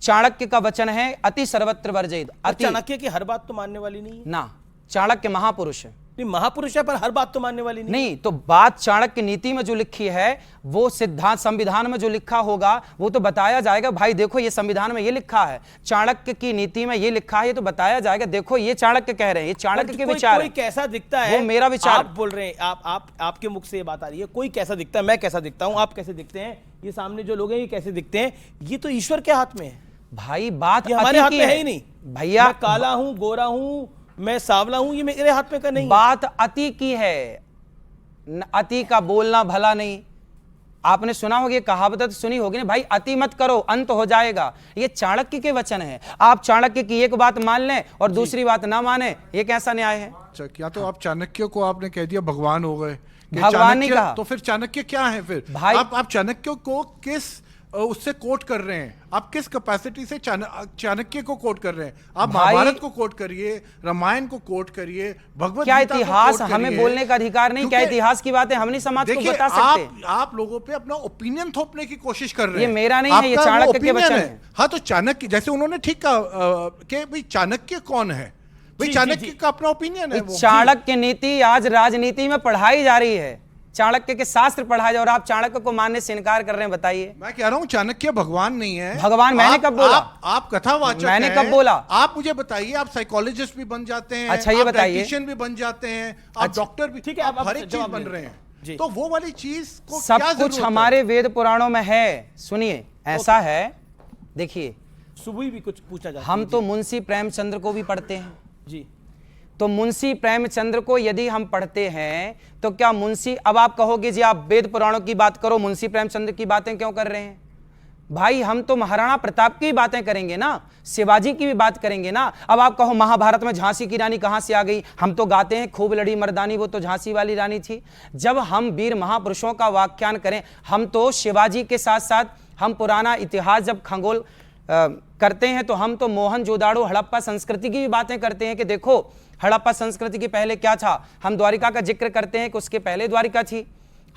[SPEAKER 3] चाणक्य का वचन है अति सर्वत्र वर्जयित।
[SPEAKER 2] चाणक्य की हर बात तो मानने वाली नहीं है
[SPEAKER 3] ना, चाणक्य महापुरुष है।
[SPEAKER 2] नहीं, महापुरुष है पर हर बात तो मानने वाली
[SPEAKER 3] नहीं। तो बात चाणक्य नीति में जो लिखी है, वो सिद्धांत संविधान में जो लिखा होगा वो तो बताया जाएगा। भाई देखो ये संविधान में ये लिखा है, चाणक्य की नीति में ये लिखा है, ये तो बताया जाएगा। देखो ये चाणक्य कह रहे हैं, ये चाणक्य के विचार।
[SPEAKER 2] कोई कैसा दिखता है,
[SPEAKER 3] वो मेरा विचार।
[SPEAKER 2] आप बोल रहे हैं, आपके मुख से ये बात आ रही है, कोई कैसा दिखता है, मैं कैसा दिखता हूं, आप कैसे दिखते हैं, ये सामने जो लोग हैं ये कैसे दिखते हैं, ये तो ईश्वर के हाथ में है
[SPEAKER 3] भाई। बात
[SPEAKER 2] हमारे हाथ में है ही नहीं
[SPEAKER 3] भैया।
[SPEAKER 2] मैं काला हूं, गोरा हूं, मैं सांवला हूं, ये मेरे हाथ में का नहीं।
[SPEAKER 3] बात अति की है, अति का बोलना भला नहीं। आपने सुना होगा, ये कहावत तो सुनी होगी ना भाई, अति मत करो अंत हो जाएगा। ये चाणक्य के वचन है। आप चाणक्य की एक बात मान लें और दूसरी बात ना माने, ये कैसा न्याय है?
[SPEAKER 4] क्या तो आप चाणक्य को आपने कह दिया भगवान हो गए,
[SPEAKER 3] भगवान नहीं कहा।
[SPEAKER 4] तो फिर चाणक्य क्या है फिर
[SPEAKER 3] भाई?
[SPEAKER 4] आप चाणक्य को किस उससे कोट कर रहे हैं? आप किस कैपेसिटी से चाणक्य को कोट कर रहे हैं? आप
[SPEAKER 3] भाई-
[SPEAKER 4] महाभारत को कोट करिए, रामायण को कोट करिए, भगवत
[SPEAKER 3] क्या
[SPEAKER 4] गीता को
[SPEAKER 3] इतिहास
[SPEAKER 4] कोट
[SPEAKER 3] हमें
[SPEAKER 4] करिए।
[SPEAKER 3] बोलने का अधिकार नहीं? क्या
[SPEAKER 4] क्योंकि
[SPEAKER 3] इतिहास की बातें हम नहीं समाज को
[SPEAKER 4] देखिए,
[SPEAKER 3] बता सकते?
[SPEAKER 4] आप लोगों पे अपना ओपिनियन थोपने की कोशिश कर रहे
[SPEAKER 3] ये
[SPEAKER 4] हैं।
[SPEAKER 3] मेरा नहीं है, ये
[SPEAKER 4] आपका वो
[SPEAKER 3] चाणक्य के
[SPEAKER 4] opinion
[SPEAKER 3] वचन
[SPEAKER 4] है।
[SPEAKER 3] है।
[SPEAKER 4] हाँ, तो चाणक्य, जैसे उन्होंने ठीक कहा कि भाई चाणक्य कौन है, भाई
[SPEAKER 2] जी,
[SPEAKER 4] चाणक्य
[SPEAKER 2] जी।
[SPEAKER 4] का अपना ओपिनियन है वो।
[SPEAKER 3] चाणक्य नीति आज राजनीति में पढ़ाई जा रही है, चाणक्य के शास्त्र पढ़ाए जा, और आप चाणक्य को मानने से इनकार कर रहे हैं। बताइए।
[SPEAKER 4] मैं कह रहा हूँ चाणक्य भगवान नहीं है।
[SPEAKER 3] भगवान मैंने कब बोला?
[SPEAKER 4] आप कथावाचक
[SPEAKER 3] मैंने
[SPEAKER 4] हैं।
[SPEAKER 3] कब बोला?
[SPEAKER 4] आप मुझे बताइए, आप साइकोलॉजिस्ट भी बन जाते हैं,
[SPEAKER 3] अच्छा, ये
[SPEAKER 4] आप
[SPEAKER 3] बताइए।
[SPEAKER 4] डायटीशियन भी बन जाते हैं, आप डॉक्टर भी,
[SPEAKER 2] ठीक है,
[SPEAKER 4] आप
[SPEAKER 2] आप
[SPEAKER 4] हर एक चीज
[SPEAKER 2] जवाब
[SPEAKER 4] बन
[SPEAKER 2] दे
[SPEAKER 4] रहे
[SPEAKER 2] जी।
[SPEAKER 4] हैं। तो वो वाली चीज को
[SPEAKER 3] सब
[SPEAKER 4] क्या
[SPEAKER 3] कुछ
[SPEAKER 4] जरूरत है?
[SPEAKER 3] हमारे वेद पुराणों में है। सुनिए, ऐसा है, देखिए,
[SPEAKER 2] सुबह भी कुछ पूछा जाता
[SPEAKER 3] हम तो मुंशी प्रेमचंद्र को भी पढ़ते हैं।
[SPEAKER 2] जी।
[SPEAKER 3] तो मुंशी प्रेमचंद्र को यदि हम पढ़ते हैं तो क्या मुंशी, अब आप कहोगे जी आप वेद पुराणों की बात करो, मुंशी प्रेमचंद्र की बातें क्यों कर रहे हैं? भाई हम तो महाराणा प्रताप की बातें करेंगे ना, शिवाजी की भी बात करेंगे ना। अब आप कहो महाभारत में झांसी की रानी कहां से आ गई? हम तो गाते हैं खूब लड़ी मर्दानी, वो तो झांसी वाली रानी थी। जब हम वीर महापुरुषों का व्याख्यान करें, हम तो शिवाजी के साथ साथ हम पुराना इतिहास जब खंगोल करते हैं तो हम तो मोहनजोदाड़ो हड़प्पा संस्कृति की भी बातें करते हैं कि देखो हड़प्पा संस्कृति के पहले क्या था। हम द्वारिका का जिक्र करते हैं कि उसके पहले द्वारिका थी।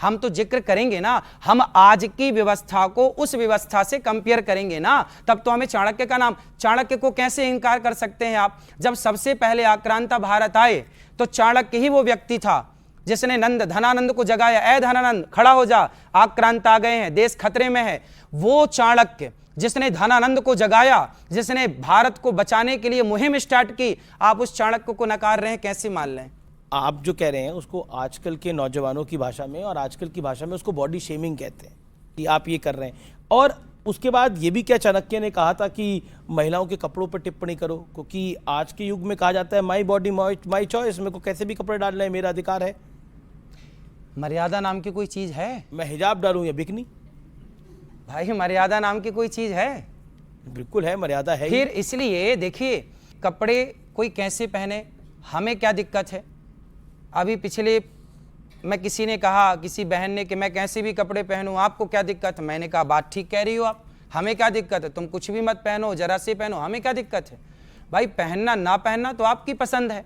[SPEAKER 3] हम तो जिक्र करेंगे ना, हम आज की व्यवस्था को उस व्यवस्था से कंपेयर करेंगे ना, तब तो हमें चाणक्य का नाम, चाणक्य को कैसे इनकार कर सकते हैं आप? जब सबसे पहले आक्रांता भारत आए तो चाणक्य ही वो व्यक्ति था जिसने नंद धनानंद को जगाया, ए धनानंद खड़ा हो जा, आक्रांत आ गए हैं, देश खतरे में है। वो चाणक्य जिसने धनानंद को जगाया, जिसने भारत को बचाने के लिए मुहिम स्टार्ट की, आप उस चाणक्य को नकार रहे हैं, कैसे मान लें?
[SPEAKER 2] आप जो कह रहे हैं उसको आजकल के नौजवानों की भाषा में और आजकल की भाषा में उसको बॉडी शेमिंग कहते हैं कि आप ये कर रहे हैं। और उसके बाद ये भी क्या चाणक्य ने कहा था कि महिलाओं के कपड़ों पर टिप्पणी करो, क्योंकि आज के युग में कहा जाता है माई बॉडी माई चॉइस, मेरे को कैसे भी कपड़े डालना है, मेरा अधिकार है।
[SPEAKER 3] मर्यादा नाम की कोई चीज है?
[SPEAKER 2] मैं हिजाब डालूं या बिकनी?
[SPEAKER 3] भाई मर्यादा नाम की कोई चीज है?
[SPEAKER 2] बिल्कुल है, मर्यादा है।
[SPEAKER 3] फिर इसलिए देखिए, कपड़े कोई कैसे पहने, हमें क्या दिक्कत है? अभी पिछले मैं किसी ने कहा, किसी बहन ने, कि मैं कैसे भी कपड़े पहनूं, आपको क्या दिक्कत है? मैंने कहा बात ठीक कह रही हो आप, हमें क्या दिक्कत है? तुम कुछ भी मत पहनो, जरा से पहनो, हमें क्या दिक्कत है? भाई पहनना ना पहनना तो आपकी पसंद है,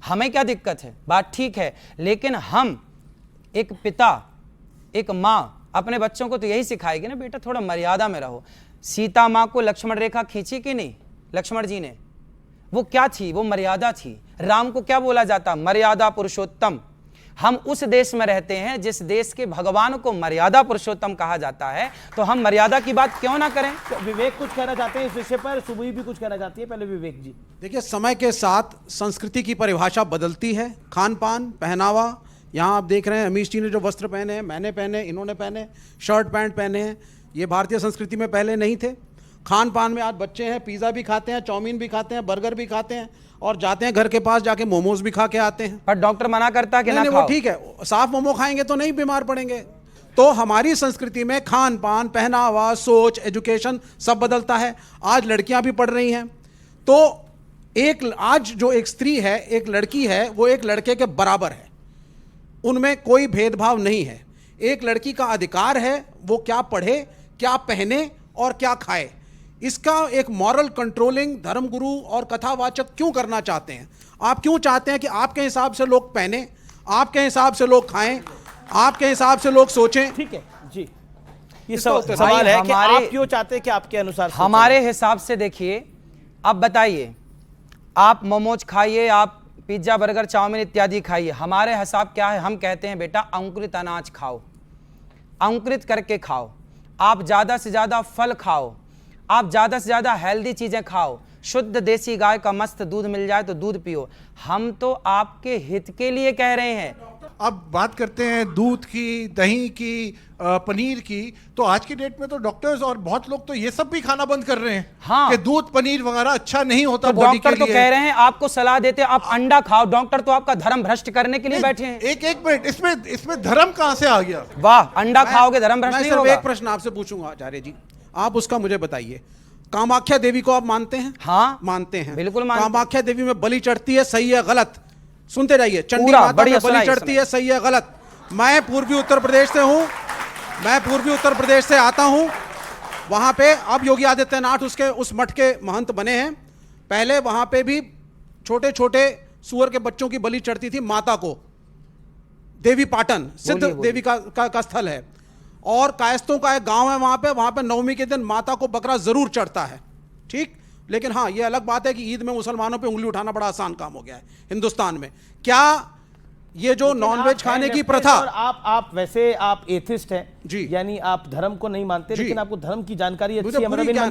[SPEAKER 3] हमें क्या दिक्कत है? बात ठीक है। लेकिन हम एक पिता, एक माँ अपने बच्चों को तो यही सिखाएगी ना, बेटा थोड़ा मर्यादा में रहो। सीता माँ को लक्ष्मण रेखा खींची कि नहीं लक्ष्मण जी ने? वो क्या थी? वो मर्यादा थी। राम को क्या बोला जाता? मर्यादा पुरुषोत्तम। हम उस देश में रहते हैं जिस देश के भगवान को मर्यादा पुरुषोत्तम कहा जाता है, तो हम मर्यादा की बात क्यों ना करें?
[SPEAKER 2] तो विवेक कुछ कहना चाहते हैं इस विषय पर, सुबह भी कुछ कहना चाहती है। पहले विवेक जी।
[SPEAKER 8] देखिए, समय के साथ संस्कृति की परिभाषा बदलती है, खान पान, पहनावा। यहाँ आप देख रहे हैं अमीश जी ने जो वस्त्र पहने हैं, मैंने पहने, इन्होंने पहने, शर्ट पैंट पहने हैं, ये भारतीय संस्कृति में पहले नहीं थे। खान पान में आज बच्चे हैं, पिज़्ज़ा भी खाते हैं, चाउमीन भी खाते हैं, बर्गर भी खाते हैं, और जाते हैं घर के पास जाके मोमोज भी खा के आते हैं।
[SPEAKER 3] पर डॉक्टर मना करता है कि ना
[SPEAKER 8] नहीं,
[SPEAKER 3] खाओ।
[SPEAKER 8] वो ठीक है, साफ मोमो खाएंगे तो नहीं बीमार पड़ेंगे। तो हमारी संस्कृति में खान पान, पहनावा, सोच, एजुकेशन सब बदलता है। आज लड़कियां भी पढ़ रही हैं, तो आज जो एक स्त्री है, एक लड़की है, वो एक लड़के के बराबर है, उनमें कोई भेदभाव नहीं है। एक लड़की का अधिकार है वो क्या पढ़े, क्या पहने और क्या खाए। इसका एक मॉरल कंट्रोलिंग धर्मगुरु और कथावाचक क्यों करना चाहते हैं? आप क्यों चाहते हैं कि आपके हिसाब से लोग पहने, आपके हिसाब से लोग खाएं, आपके हिसाब से लोग सोचें?
[SPEAKER 2] ठीक है जी, ये
[SPEAKER 8] इसका उत्तर
[SPEAKER 2] सवाल है कि
[SPEAKER 3] हमारे-
[SPEAKER 2] आप क्यों चाहते हैं कि आपके अनुसार सोचें?
[SPEAKER 3] हमारे हिसाब से देखिए, अब बताइए, आप मोमोज खाइए, आप पिज्जा बर्गर चाउमीन इत्यादि खाइए, हमारे हिसाब क्या है? हम कहते हैं बेटा अंकुरित अनाज खाओ, अंकुरित करके खाओ, आप ज़्यादा से ज़्यादा फल खाओ, आप ज़्यादा से ज़्यादा हेल्दी चीज़ें खाओ, शुद्ध देसी गाय का मस्त दूध मिल जाए तो दूध पियो। हम तो आपके हित के लिए कह रहे हैं।
[SPEAKER 4] अब बात करते हैं दूध की, दही की, पनीर की, तो आज की डेट में तो डॉक्टर्स और बहुत लोग तो ये सब भी खाना बंद कर रहे हैं।
[SPEAKER 3] हाँ।
[SPEAKER 4] कि दूध पनीर वगैरह अच्छा नहीं होता
[SPEAKER 3] तो
[SPEAKER 4] बॉडी के
[SPEAKER 3] डॉक्टर तो
[SPEAKER 4] लिए।
[SPEAKER 3] कह रहे हैं, आपको सलाह देते हैं आप अंडा खाओ, डॉक्टर तो आपका धर्म भ्रष्ट करने के लिए बैठे हैं।
[SPEAKER 4] एक मिनट, इसमें धर्म कहां से आ गया?
[SPEAKER 3] वाह, अंडा खाओगे धर्म भ्रष्ट
[SPEAKER 8] मैं
[SPEAKER 3] नहीं
[SPEAKER 8] सिर्फ
[SPEAKER 3] होगा।
[SPEAKER 8] एक प्रश्न आपसे पूछूंगा आचार्य जी, आप उसका मुझे बताइए। कामाख्या देवी को आप मानते हैं?
[SPEAKER 3] हाँ,
[SPEAKER 8] मानते हैं,
[SPEAKER 3] बिल्कुल मानते हैं।
[SPEAKER 8] कामाख्या देवी में बली चढ़ती है, सही है गलत? सुनते जाइए। चंडी
[SPEAKER 3] पूरा
[SPEAKER 8] माता में
[SPEAKER 3] बढ़िया
[SPEAKER 8] बली
[SPEAKER 3] सुनाइए,
[SPEAKER 8] चढ़ती है, सही है गलत? मैं पूर्वी उत्तर प्रदेश से हूं, मैं पूर्वी उत्तर प्रदेश से आता हूं। वहां पे अब योगी आदित्यनाथ उसके उस मठ के महंत बने हैं। पहले वहां पे भी छोटे छोटे सुअर के बच्चों की बलि चढ़ती थी माता को। देवी पाटन सिद्ध देवी का स्थल है, और कायस्तों का एक गांव है वहां पे नवमी के दिन माता को बकरा जरूर चढ़ता है, ठीक। लेकिन हाँ, ये अलग बात है कि ईद में मुसलमानों पे उंगली उठाना बड़ा आसान काम हो गया है हिंदुस्तान में। क्या ये जो नॉनवेज खाने की प्रथा,
[SPEAKER 2] और आप वैसे आप एथिस्ट हैं
[SPEAKER 8] जी,
[SPEAKER 2] यानी आप धर्म को नहीं मानते, लेकिन आपको धर्म की जानकारी अच्छी है।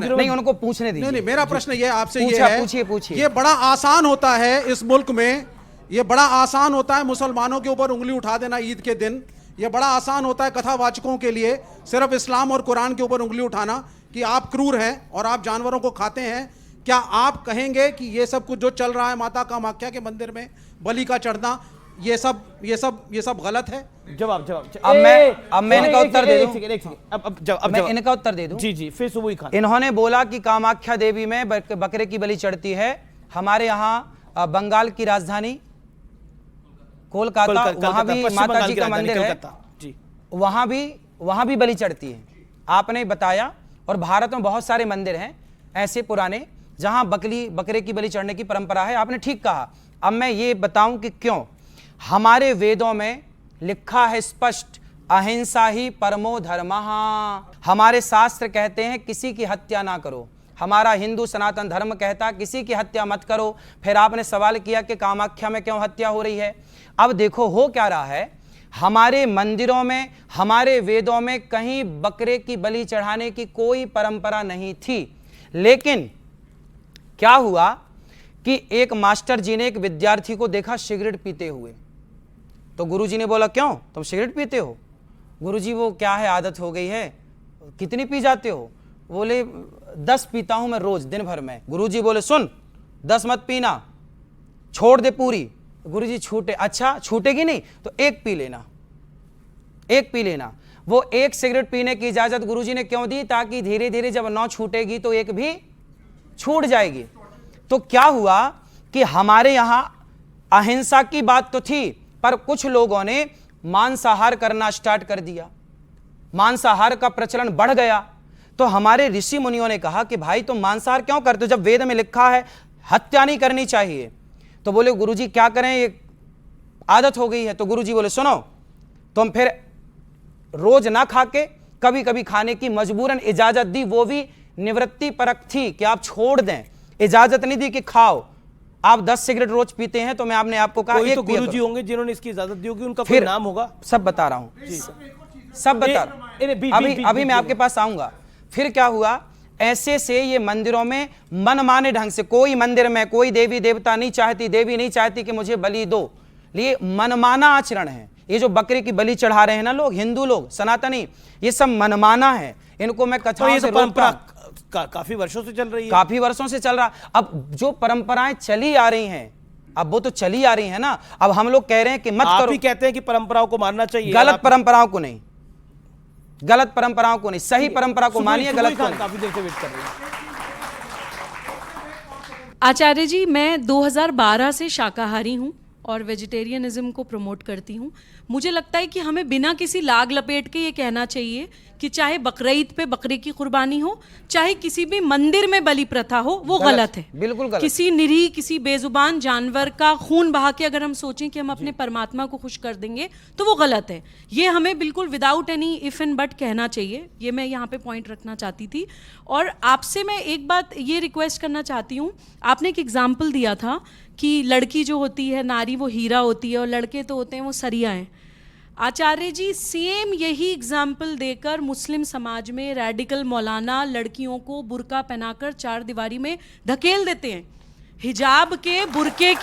[SPEAKER 3] नहीं, उनको पूछने दीजिए।
[SPEAKER 8] नहीं, मेरा प्रश्न ये आपसे ये है,
[SPEAKER 3] पूछिए।
[SPEAKER 8] ये बड़ा आसान होता है इस मुल्क में, ये बड़ा आसान होता है मुसलमानों के ऊपर उंगली उठा देना ईद के दिन। ये बड़ा आसान होता है कथावाचकों के लिए सिर्फ इस्लाम और कुरान के ऊपर उंगली उठाना कि आप क्रूर हैं और आप जानवरों को खाते हैं। क्या आप कहेंगे कि ये सब कुछ जो चल रहा है माता कामाख्या के मंदिर में बलि का चढ़ना, ये सब गलत है?
[SPEAKER 2] जवाब
[SPEAKER 3] अब मैं इनका उत्तर दे दूं।
[SPEAKER 2] मैं
[SPEAKER 3] इनका उत्तर दे दूं।
[SPEAKER 2] जी, फिर सुबह खान।
[SPEAKER 3] इन्होंने बोला कि कामाख्या देवी में बकरे की बलि चढ़ती है। हमारे यहाँ बंगाल की राजधानी कोलकाता, वहां भी माता जी का मंदिर है, वहां भी बलि चढ़ती है। आपने बताया, और भारत में बहुत सारे मंदिर हैं ऐसे पुराने जहां बकरे की बलि चढ़ने की परंपरा है। आपने ठीक कहा। अब मैं ये बताऊं कि क्यों। हमारे वेदों में लिखा है स्पष्ट, अहिंसा ही परमो धर्मः। हमारे शास्त्र कहते हैं किसी की हत्या ना करो। हमारा हिंदू सनातन धर्म कहता किसी की हत्या मत करो। फिर आपने सवाल किया कि कामाख्या में क्यों हत्या हो रही है। अब देखो हो क्या रहा है, हमारे मंदिरों में, हमारे वेदों में कहीं बकरे की बलि चढ़ाने की कोई परंपरा नहीं थी। लेकिन क्या हुआ कि एक मास्टर जी ने एक विद्यार्थी को देखा सिगरेट पीते हुए, तो गुरुजी ने बोला क्यों तुम सिगरेट पीते हो? गुरुजी वो क्या है, आदत हो गई है। कितनी पी जाते हो? बोले 10 पीता हूं मैं रोज दिन भर में। गुरुजी बोले सुन 10 मत पीना, छोड़ दे पूरी। गुरुजी छूटे, अच्छा छूटेगी नहीं तो एक पी लेना। वो एक सिगरेट पीने की इजाजत गुरुजी ने क्यों दी? ताकि धीरे धीरे जब 9 छूटेगी तो एक भी छूट जाएगी। तो क्या हुआ कि हमारे यहां अहिंसा की बात तो थी, पर कुछ लोगों ने मांसाहार करना स्टार्ट कर दिया, मांसाहार का प्रचलन बढ़ गया। तो हमारे ऋषि मुनियों ने कहा कि भाई तुम मांसाहार क्यों करते हो जब वेद में लिखा है हत्या नहीं करनी चाहिए? तो बोले गुरुजी क्या करें, ये आदत हो गई है। तो गुरुजी बोले सुनो, तुम फिर रोज ना खा के कभी कभी खाने की मजबूरन इजाजत दी, वो भी निवृत्ति परक थी कि आप छोड़ दें, इजाजत नहीं दी कि खाओ। आप 10 सिगरेट रोज पीते हैं तो मैं आपने आपको कहा एक,
[SPEAKER 2] तो गुरुजी होंगे जिन्होंने इसकी इजाजत दी होगी, उनका कोई नाम होगा?
[SPEAKER 3] सब बता रहा हूं, सब बता रहा हूं। अभी मैं आपके पास आऊंगा। फिर क्या हुआ, ऐसे से ये मंदिरों में मनमाने ढंग से, कोई मंदिर में कोई देवी देवता नहीं चाहती, देवी नहीं चाहती कि मुझे बलि दो, ये मनमाना आचरण है। ये जो बकरे की बलि चढ़ा रहे हैं ना लोग, हिंदू लोग, सनातनी, ये सब मनमाना है। इनको मैं कथाओं से
[SPEAKER 2] परंपरा काफी वर्षों से चल रही है,
[SPEAKER 3] काफी वर्षों से चल रहा। अब जो परंपराएं चली आ रही हैं, अब वो तो चली आ रही है ना। अब हम लोग कह रहे हैं कि मत करो।
[SPEAKER 2] आप ही कहते हैं कि परंपराओं को मानना चाहिए।
[SPEAKER 3] गलत परंपराओं को नहीं, गलत परंपराओं को नहीं, सही परंपरा को मानिए, गलत को नहीं।
[SPEAKER 2] काफी देर से वेट कर रहे हैं।
[SPEAKER 9] आचार्य जी, मैं 2012 से शाकाहारी हूँ और वेजिटेरियनिज्म को प्रमोट करती हूँ। मुझे लगता है कि हमें बिना किसी लाग लपेट के ये कहना चाहिए कि चाहे बकरीद पे बकरे की कुर्बानी हो, चाहे किसी भी मंदिर में बलि प्रथा हो, वो गलत है,
[SPEAKER 3] बिल्कुल गलत।
[SPEAKER 9] किसी निरीह, किसी बेजुबान जानवर का खून बहा के अगर हम सोचें कि हम अपने परमात्मा को खुश कर देंगे तो वो गलत है। ये हमें बिल्कुल without any if and but कहना चाहिए। ये मैं यहाँ पे पॉइंट रखना चाहती थी। और आपसे मैं एक बात ये रिक्वेस्ट करना चाहती हूँ, आपने एक एग्जाम्पल दिया था कि लड़की जो होती है, नारी, वो हीरा होती है और लड़के तो होते हैं वो सरिया हैं। आचार्य जी, सेम यही एग्जाम्पल देकर मुस्लिम समाज में रैडिकल मौलाना लड़कियों को बुर्का पहनाकर 4 दीवारी में धकेल देते हैं। हिजाब के, बुर्के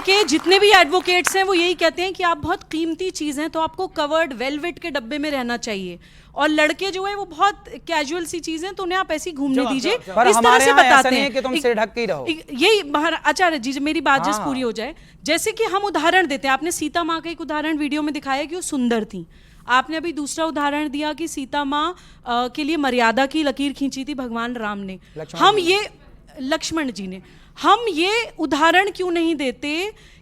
[SPEAKER 9] के जितने भी एडवोकेट्स हैं वो यही कहते हैं कि आप बहुत कीमती चीज़ हैं तो आपको कवर्ड वेलवेट के डब्बे में रहना चाहिए, और लड़के जो है वो बहुत कैजुअल सी चीज़ हैं तो उन्हें आप ऐसी घूमने दीजिए। इस तरह से बताते हैं
[SPEAKER 3] कि तुम सिर ढक के रहो।
[SPEAKER 9] यही आचार्य जी, मेरी बात जस्ट पूरी हो जाए। जैसे कि हम उदाहरण देते हैं, आपने सीता माँ का एक उदाहरण वीडियो में दिखाया कि वो सुंदर थी। आपने अभी दूसरा उदाहरण दिया कि सीता माँ के लिए मर्यादा की लकीर खींची थी भगवान राम ने, लक्ष्मण जी ने। हम ये उदाहरण क्यों नहीं देते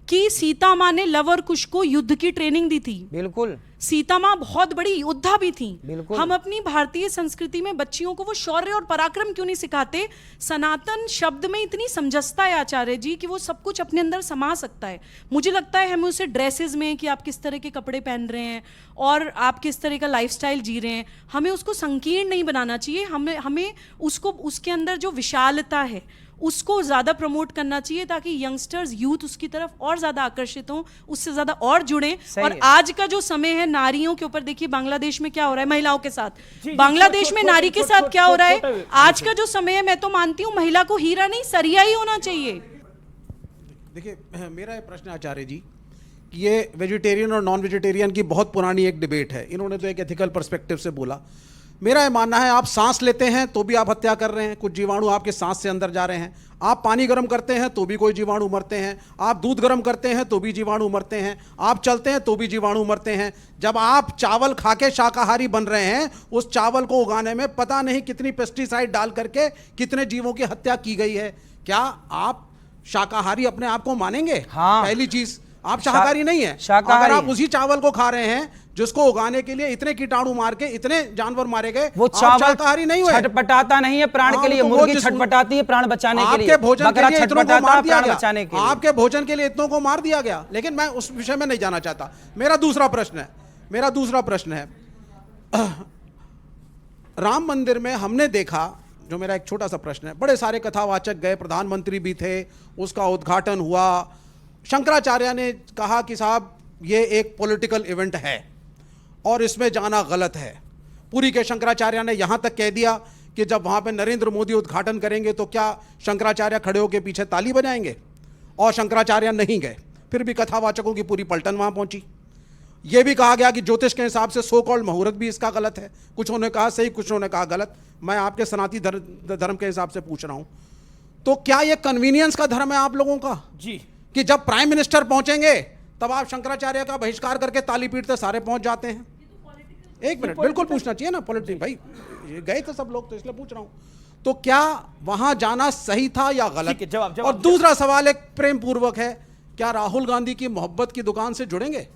[SPEAKER 9] कि सीता माँ ने लव और कुश को युद्ध की ट्रेनिंग दी थी।
[SPEAKER 3] बिल्कुल।
[SPEAKER 9] सीता माँ बहुत बड़ी योद्धा भी थी।
[SPEAKER 3] बिल्कुल।
[SPEAKER 9] हम अपनी भारतीय संस्कृति में बच्चियों को वो शौर्य और पराक्रम क्यों नहीं सिखाते? सनातन शब्द में इतनी समंजसता है आचार्य जी कि वो सब कुछ अपने अंदर समा सकता है। मुझे लगता है हमें उसे ड्रेसेस में कि आप किस तरह के कपड़े पहन रहे हैं और आप किस तरह का लाइफस्टाइल जी रहे हैं, हमें उसको संकीर्ण नहीं बनाना चाहिए। हमें उसको, उसके अंदर जो विशालता है उसको ज़्यादा प्रमोट करना चाहिए ताकि यंगस्टर्स, यूथ उसकी तरफ और ज़्यादा आकर्षित हों, उससे ज़्यादा और जुड़ें। और आज का जो समय है नारियों के ऊपर, देखिए बांग्लादेश में क्या हो रहा है महिलाओं के साथ, बांग्लादेश में नारी के साथ क्या हो रहा है। आज का जो समय है, मैं तो मानती हूँ महिला को हीरा नहीं सरिया ही होना चाहिए।
[SPEAKER 8] देखिए मेरा ये प्रश्न आचार्य जी, ये वेजिटेरियन और नॉन वेजिटेरियन की बहुत पुरानी एक डिबेट है। इन्होंने तो एक एथिकल पर्सपेक्टिव से बोला। मेरा ये मानना है आप सांस लेते हैं तो भी आप हत्या कर रहे हैं, कुछ जीवाणु आपके सांस से अंदर जा रहे हैं। आप पानी गर्म करते हैं तो भी कोई जीवाणु मरते हैं। आप दूध गर्म करते हैं तो भी जीवाणु मरते हैं। आप चलते हैं तो भी जीवाणु मरते हैं। जब आप चावल खा के शाकाहारी बन रहे हैं, उस चावल को उगाने में पता नहीं कितनी पेस्टिसाइड डाल करके कितने जीवों की हत्या की गई है। क्या आप शाकाहारी अपने आप को मानेंगे?
[SPEAKER 3] हाँ।
[SPEAKER 8] पहली चीज, आप शाकाहारी नहीं है।
[SPEAKER 3] शाकाहारी।
[SPEAKER 8] अगर आप उसी चावल को खा रहे हैं जिसको उगाने के लिए इतने कीटाणु मार के इतने जानवर मारे गए,
[SPEAKER 3] वो
[SPEAKER 8] आप
[SPEAKER 3] चावल
[SPEAKER 8] शाकाहारी नहीं हुए।
[SPEAKER 3] छटपटाता नहीं है प्राण के लिए,
[SPEAKER 8] तो
[SPEAKER 3] मुर्गी छटपटाती है प्राण बचाने के लिए,
[SPEAKER 8] आपके भोजन के लिए इतनों को मार दिया
[SPEAKER 3] बचाने के
[SPEAKER 8] गया।
[SPEAKER 3] लिए।
[SPEAKER 8] आपके भोजन के लिए इतनों को मार दिया गया। लेकिन मैं उस विषय में नहीं जाना चाहता। मेरा दूसरा प्रश्न है राम मंदिर में हमने देखा, जो मेरा एक छोटा सा प्रश्न है, बड़े सारे कथावाचक गए, प्रधानमंत्री भी थे, उसका उद्घाटन हुआ। शंकराचार्य ने कहा कि साहब ये एक पॉलिटिकल इवेंट है और इसमें जाना गलत है। पूरी के शंकराचार्य ने यहां तक कह दिया कि जब वहां पे नरेंद्र मोदी उद्घाटन करेंगे तो क्या शंकराचार्य खड़े होकर पीछे ताली बजाएंगे? और शंकराचार्य नहीं गए। फिर भी कथावाचकों की पूरी पलटन वहां पहुंची। यह भी कहा गया कि ज्योतिष के हिसाब से सो कॉल्ड मुहूर्त भी इसका गलत है। कुछ उन्होंने कहा सही, कुछ उन्होंने कहा गलत। मैं आपके सनातनी धर्म के हिसाब से पूछ रहा हूं, तो क्या यह कन्वीनियंस का धर्म है आप लोगों का
[SPEAKER 2] जी
[SPEAKER 8] कि जब प्राइम मिनिस्टर पहुंचेंगे तब आप शंकराचार्य का बहिष्कार करके ताली पीटते सारे पहुंच जाते हैं? एक मिनट, बिल्कुल पूछना चाहिए ना। पॉलिटिक्स भाई, ये गए थे सब लोग तो इसलिए पूछ रहा हूं। तो क्या वहां जाना सही था या गलत?
[SPEAKER 2] जवाब
[SPEAKER 8] और दूसरा सवाल एक प्रेम पूर्वक है, क्या राहुल गांधी की मोहब्बत की दुकान से जुड़ेंगे?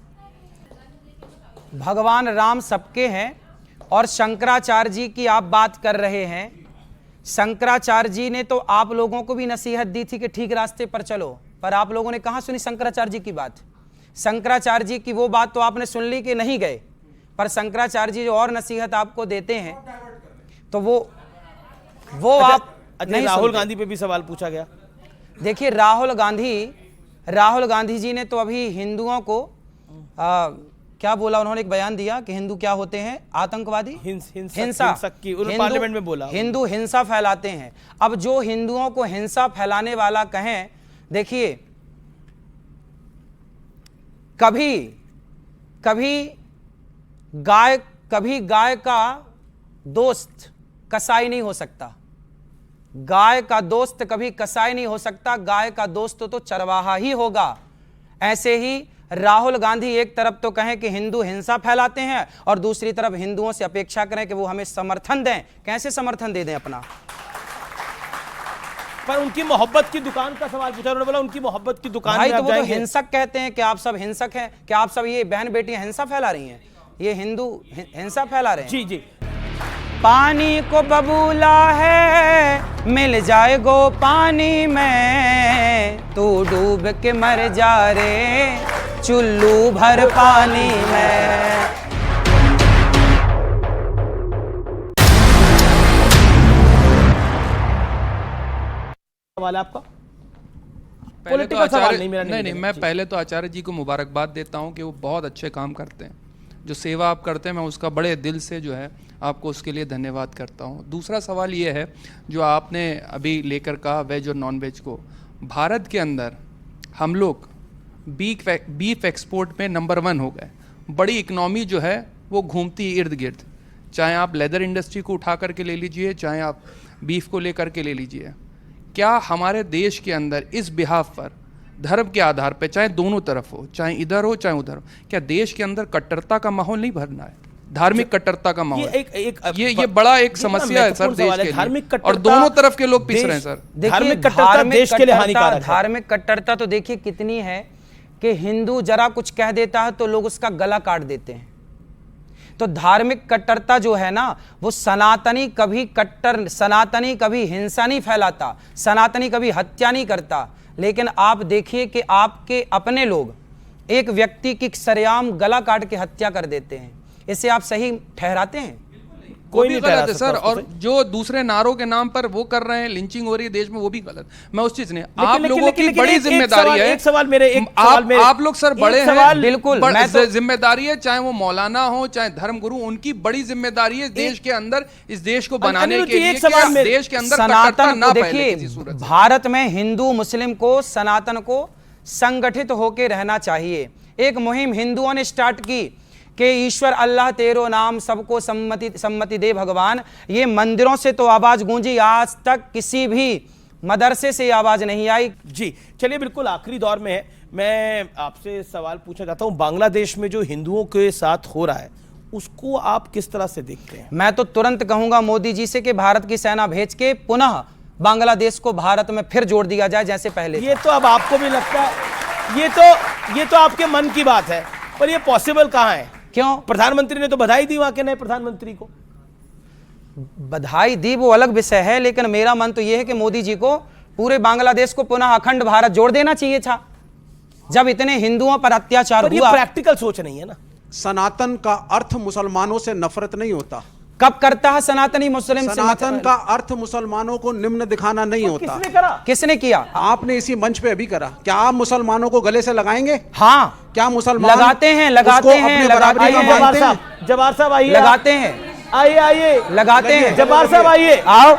[SPEAKER 3] भगवान राम सबके हैं और शंकराचार्य जी की आप बात कर रहे हैं। शंकराचार्य जी ने तो आप लोगों को भी नसीहत दी थी कि ठीक रास्ते पर चलो, पर आप लोगों ने कहां सुनी शंकराचार्य जी की बात? शंकराचार्य जी की वो बात तो आपने सुन ली कि नहीं गए, पर शंकराचार्य जी जो और नसीहत आपको देते हैं तो वो आप नहीं।
[SPEAKER 2] राहुल गांधी पे भी सवाल पूछा गया।
[SPEAKER 3] देखिए राहुल गांधी जी ने तो अभी हिंदुओं को क्या बोला उन्होंने, एक बयान दिया कि हिंदू क्या होते हैं? आतंकवादी, हिंसा
[SPEAKER 2] की पार्लियामेंट में बोला।
[SPEAKER 3] हिंदू हिंसा फैलाते हैं। अब जो हिंदुओं को हिंसा फैलाने वाला कहें, देखिए कभी गाय का दोस्त कसाई नहीं हो सकता। गाय का दोस्त कभी कसाई नहीं हो सकता, गाय का दोस्त तो चरवाहा ही होगा। ऐसे ही राहुल गांधी एक तरफ तो कहें कि हिंदू हिंसा फैलाते हैं और दूसरी तरफ हिंदुओं से अपेक्षा करें कि वो हमें समर्थन दें। कैसे समर्थन दे दें अपना?
[SPEAKER 2] पर उनकी मोहब्बत की दुकान का सवाल पूछा, उन्होंने बोला उनकी मोहब्बत की दुकान
[SPEAKER 3] भाई
[SPEAKER 2] में
[SPEAKER 3] तो
[SPEAKER 2] आप
[SPEAKER 3] वो तो
[SPEAKER 2] जाएंगे।
[SPEAKER 3] हिंसक कहते हैं कि आप सब हिंसक हैं, कि आप सब ये बहन बेटियां हिंसा फैला रही हैं, ये हिंदू हिंसा फैला रहे हैं।
[SPEAKER 2] जी जी।
[SPEAKER 3] पानी को बबूला है मिल जाए गो पानी में, तू डूब के मर जा रे चुल्लू भर पानी में।
[SPEAKER 2] सवाल है आपका?
[SPEAKER 10] पहले तो
[SPEAKER 2] Political सवाल
[SPEAKER 10] आचार्य
[SPEAKER 2] नहीं, मेरा नहीं
[SPEAKER 10] नहीं,
[SPEAKER 2] है।
[SPEAKER 10] मैं
[SPEAKER 2] जी।
[SPEAKER 10] पहले तो आचार्य जी को मुबारकबाद देता हूं कि वो बहुत अच्छे काम करते हैं। जो सेवा आप करते हैं मैं उसका बड़े दिल से जो है आपको उसके लिए धन्यवाद करता हूं। दूसरा सवाल ये है जो आपने अभी लेकर कहा वेज और नॉन वेज को, भारत के अंदर हम लोग बीफ एक्सपोर्ट में नंबर 1 हो गए। बड़ी इकनॉमी जो है वो घूमती इर्द गिर्द, चाहे आप लेदर इंडस्ट्री को उठा करके ले लीजिए, चाहे आप बीफ को लेकर के ले लीजिए। क्या हमारे देश के अंदर इस बिहाफ पर धर्म के आधार पर, चाहे दोनों तरफ हो, चाहे इधर हो चाहे उधर हो, क्या देश के अंदर कट्टरता का माहौल नहीं भरना है? धार्मिक कट्टरता का माहौल, ये बड़ा एक समस्या है सर देश के लिए, और दोनों तरफ के लोग पिस रहे हैं सर।
[SPEAKER 3] धार्मिक कट्टरता देश के लिए हानिकारक है। धार्मिक कट्टरता तो देखिए कितनी है कि हिंदू जरा कुछ कह देता है तो लोग उसका गला काट देते हैं। तो धार्मिक कट्टरता जो है ना, वो सनातनी कभी हिंसा नहीं फैलाता, सनातनी कभी हत्या नहीं करता। लेकिन आप देखिए कि आपके अपने लोग एक व्यक्ति की सरेआम गला काट के हत्या कर देते हैं। इसे आप सही ठहराते हैं?
[SPEAKER 10] कोई नहीं गलत है सर, और जो दूसरे नारों के नाम पर वो कर रहे हैं, लिंचिंग हो रही है देश में, वो भी गलत। मैं उस चीज ने आप लोगों की बड़ी जिम्मेदारी है।
[SPEAKER 2] एक सवाल मेरे
[SPEAKER 10] आप लोग सर बड़े हैं,
[SPEAKER 3] बिल्कुल
[SPEAKER 10] जिम्मेदारी है, चाहे वो मौलाना हो चाहे धर्मगुरु, उनकी बड़ी जिम्मेदारी है देश के अंदर, इस देश को बनाने के लिए देश के अंदर
[SPEAKER 3] सनातन ना देखिए, भारत में हिंदू मुस्लिम को, सनातन को संगठित होकर रहना चाहिए। एक मुहिम हिंदुओं ने स्टार्ट की कि ईश्वर अल्लाह तेरो नाम सबको सम्मति दे भगवान। ये मंदिरों से तो आवाज गूंजी, आज तक किसी भी मदरसे से आवाज नहीं आई।
[SPEAKER 2] जी चलिए, बिल्कुल आखिरी दौर में है, मैं आपसे सवाल पूछना चाहता हूं, बांग्लादेश में जो हिंदुओं के साथ हो रहा है उसको आप किस तरह से देखते हैं?
[SPEAKER 3] मैं तो तुरंत कहूंगा मोदी जी से कि भारत की सेना भेज के पुनः बांग्लादेश को भारत में फिर जोड़ दिया जाए जैसे पहले।
[SPEAKER 2] ये तो अब आपको भी लगता है, ये तो आपके मन की बात है, पर ये पॉसिबल कहां है?
[SPEAKER 3] क्यों?
[SPEAKER 2] प्रधानमंत्री ने तो बधाई दी वहां के नए प्रधानमंत्री को।
[SPEAKER 3] बधाई दी वो अलग विषय है, लेकिन मेरा मन तो यह है कि मोदी जी को पूरे बांग्लादेश को पुनः अखंड भारत जोड़ देना चाहिए था, जब इतने हिंदुओं पर अत्याचार हुआ।
[SPEAKER 2] ये प्रैक्टिकल सोच नहीं है ना।
[SPEAKER 8] सनातन का अर्थ मुसलमानों से नफरत नहीं होता।
[SPEAKER 3] कब करता है सनातनी मुस्लिम से?
[SPEAKER 8] सनातन का अर्थ मुसलमानों को निम्न दिखाना नहीं होता।
[SPEAKER 2] किसने करा?
[SPEAKER 3] किसने किया?
[SPEAKER 8] आपने इसी मंच पे अभी करा। क्या आप मुसलमानों को गले से लगाएंगे?
[SPEAKER 3] हाँ,
[SPEAKER 8] क्या मुसलमान
[SPEAKER 3] लगाते हैं, लगाते हैं, लगाते हैं।
[SPEAKER 2] जब्बार साहब आइए,
[SPEAKER 3] लगाते हैं,
[SPEAKER 2] आइए आइए,
[SPEAKER 3] लगाते हैं।
[SPEAKER 2] जब्बार साहब आइए,
[SPEAKER 3] आओ।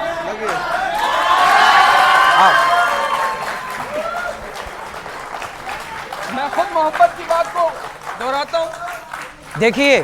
[SPEAKER 10] मैं खुद मोहब्बत की बात को दोहराता हूं।
[SPEAKER 3] देखिए,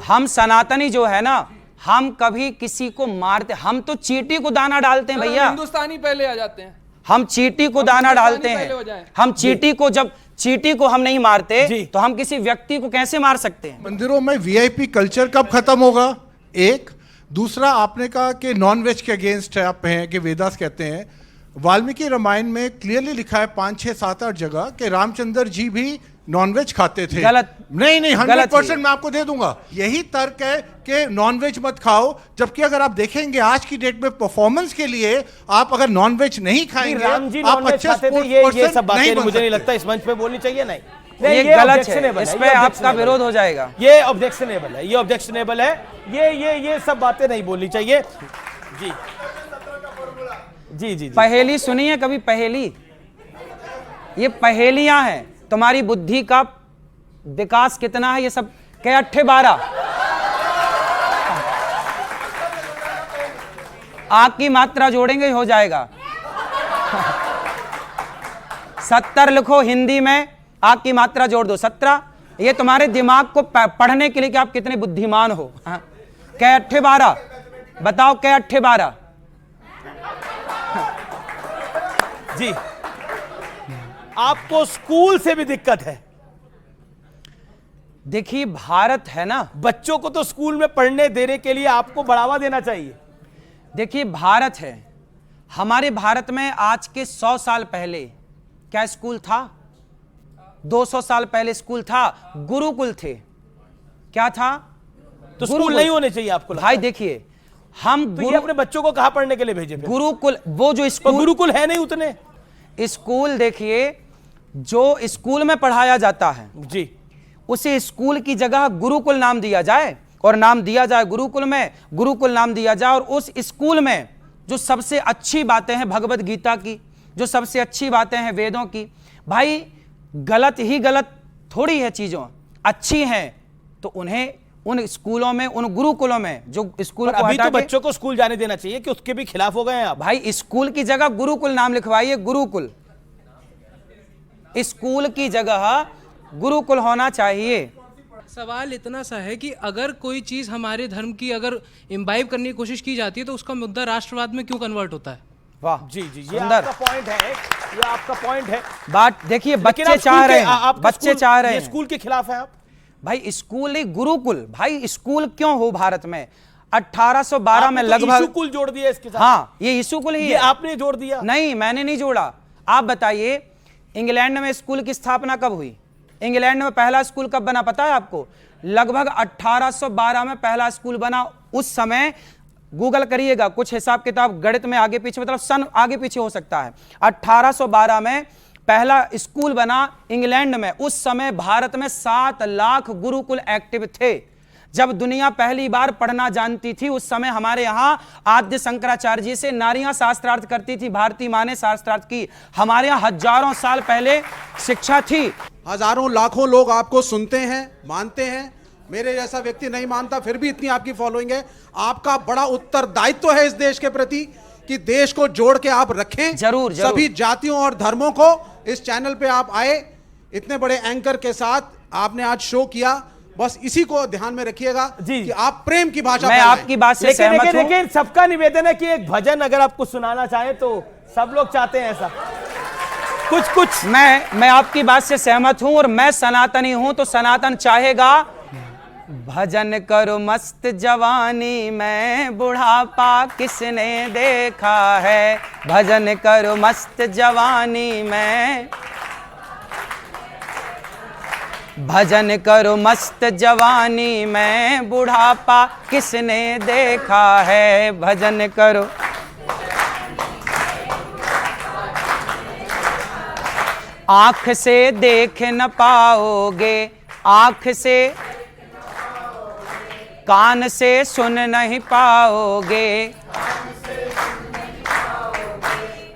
[SPEAKER 3] हम सनातनी जो है ना, हम कभी किसी को मारते, हम तो चींटी को दाना डालते हैं भैया।
[SPEAKER 10] हिंदुस्तानी पहले आ जाते हैं,
[SPEAKER 3] हम चींटी को दाना डालते हैं। हम चींटी को, जब चींटी को हम नहीं मारते तो हम किसी व्यक्ति को कैसे मार सकते हैं?
[SPEAKER 4] मंदिरों में वीआईपी कल्चर कब खत्म होगा? एक। दूसरा, आपने कहा कि नॉन वेज के अगेंस्ट है, आप हैं कि वेदास कहते हैं। वाल्मीकि रामायण में क्लियरली लिखा है 5, 6, 7, 8 जगह कि रामचंद्र जी भी नॉनवेज खाते थे।
[SPEAKER 3] गलत।
[SPEAKER 4] नहीं 100% मैं आपको दे दूंगा। यही तर्क है कि नॉनवेज मत खाओ, जबकि अगर आप देखेंगे आज की डेट में परफॉर्मेंस के लिए आप अगर नॉनवेज नहीं खाएंगे,
[SPEAKER 2] राम जी
[SPEAKER 4] आप
[SPEAKER 2] नॉनवेज
[SPEAKER 4] अच्छे
[SPEAKER 2] खाते थे, ये सब बातें मुझे नहीं लगता इस मंच पे बोलनी चाहिए। नहीं,
[SPEAKER 3] ये गलत है, इस पे आपका विरोध हो जाएगा।
[SPEAKER 2] ये ऑब्जेक्शनेबल है, ये ऑब्जेक्शनेबल है, ये सब बातें नहीं बोलनी चाहिए। जी जी जी,
[SPEAKER 3] पहेली सुनी है कभी? पहेली, ये पहेलियां हैं। तुम्हारी बुद्धि का विकास कितना है? ये सब क्या 8 12 आग की मात्रा जोड़ेंगे हो जाएगा। 70 लिखो हिंदी में, आग की मात्रा जोड़ दो 17। ये तुम्हारे दिमाग को पढ़ने के लिए कि आप कितने बुद्धिमान हो। क्या 8 12 बताओ, क्या 8 12?
[SPEAKER 2] जी, आपको स्कूल से भी दिक्कत है?
[SPEAKER 3] देखिए, भारत है ना,
[SPEAKER 2] बच्चों को तो स्कूल में पढ़ने देने के लिए आपको बढ़ावा देना चाहिए।
[SPEAKER 3] देखिए, भारत है, हमारे भारत में आज के 100 साल पहले क्या स्कूल था? 200 साल पहले स्कूल था, गुरुकुल थे। क्या था?
[SPEAKER 2] तो स्कूल नहीं होने चाहिए आपको?
[SPEAKER 3] भाई देखिए, हम
[SPEAKER 2] तो ये अपने बच्चों को कहां पढ़ने के लिए भेजे?
[SPEAKER 3] गुरुकुल, वो जो स्कूल,
[SPEAKER 2] गुरुकुल है नहीं उतने।
[SPEAKER 3] स्कूल देखिए, जो स्कूल में पढ़ाया जाता है
[SPEAKER 2] जी,
[SPEAKER 3] उसे स्कूल की जगह गुरुकुल नाम दिया जाए, और नाम दिया जाए गुरुकुल में, गुरुकुल नाम दिया जाए। और उस स्कूल में जो सबसे अच्छी बातें हैं भगवत गीता की, जो सबसे अच्छी बातें हैं वेदों की, भाई गलत ही गलत थोड़ी है, चीजों अच्छी हैं तो उन्हें उन स्कूलों में, उन गुरुकुलों में, जो स्कूल को
[SPEAKER 2] अभी
[SPEAKER 3] हटा
[SPEAKER 2] तो
[SPEAKER 3] के,
[SPEAKER 2] बच्चों को स्कूल जाने देना चाहिए कि उसके भी खिलाफ हो गए हैं आप?
[SPEAKER 3] भाई स्कूल की जगह गुरुकुल नाम लिखवाइए, गुरुकुल। स्कूल की जगह गुरुकुल होना चाहिए।
[SPEAKER 11] सवाल इतना सा है कि अगर कोई चीज हमारे धर्म की अगर इम्बाइब करने की कोशिश की जाती है तो उसका मुद्दा राष्ट्रवाद में क्यों कन्वर्ट होता है?
[SPEAKER 3] वाह
[SPEAKER 2] जी जी, ये आपका पॉइंट है, ये आपका पॉइंट है।
[SPEAKER 3] बात देखिए, बच्चे चाह रहे हैं, बच्चे चाह रहे हैं।
[SPEAKER 2] स्कूल के खिलाफ है आप?
[SPEAKER 3] भाई स्कूल नहीं, गुरुकुल। भाई स्कूल क्यों हो भारत में? 1812 में लगभग
[SPEAKER 2] स्कूल जोड़ दिया इसके साथ।
[SPEAKER 3] हाँ, ये स्कूल ही
[SPEAKER 2] ये
[SPEAKER 3] है।
[SPEAKER 2] आपने जोड़ दिया?
[SPEAKER 3] नहीं, मैंने नहीं जोड़ा। आप बताइए इंग्लैंड में स्कूल की स्थापना कब हुई? इंग्लैंड में पहला स्कूल कब बना पता है आपको? लगभग 1812 में पहला स्कूल बना। उस समय गूगल करिएगा, कुछ हिसाब किताब गणित में आगे पीछे, मतलब सन आगे पीछे हो सकता है। 1812 में पहला स्कूल बना इंग्लैंड में। उस समय भारत में 7 लाख गुरुकुल एक्टिव थे। जब दुनिया पहली बार पढ़ना जानती थी उस समय हमारे यहां आद्य शंकराचार्य जी से नारियां शास्त्रार्थ करती थी, भारती मां ने शास्त्रार्थ की। हमारे यहां हजारों साल पहले शिक्षा थी।
[SPEAKER 8] हजारों लाखों लोग आपको सुनते हैं, मानते हैं। मेरे जैसा व्यक्ति नहीं मानता, फिर भी इतनी आपकी फॉलोइंग है। आपका बड़ा उत्तरदायित्व है इस देश के प्रति कि देश को जोड़ के आप रखें।
[SPEAKER 3] जरूर, जरूर।
[SPEAKER 8] सभी जातियों और धर्मों को इस चैनल पे आप आए, इतने बड़े एंकर के साथ आपने आज शो किया। बस इसी को ध्यान में रखिएगा
[SPEAKER 2] जी।
[SPEAKER 8] कि आप प्रेम की भाषा
[SPEAKER 3] मैं
[SPEAKER 8] फैलाएं।
[SPEAKER 3] आपकी बात से सहमत हूं।
[SPEAKER 2] लेकिन सबका निवेदन है कि एक भजन अगर आपको सुनाना चाहे तो सब लोग चाहते हैं ऐसा कुछ।
[SPEAKER 3] मैं आपकी बात से सहमत हूं और मैं सनातनी हूं तो सनातन चाहेगा भजन करो मस्त जवानी में, बुढ़ापा किसने देखा है। भजन करो मस्त जवानी में, भजन करो मस्त जवानी में, बुढ़ापा किसने देखा है। भजन करो। आंख से देख न पाओगे, आंख से, कान से सुन नहीं पाओगे,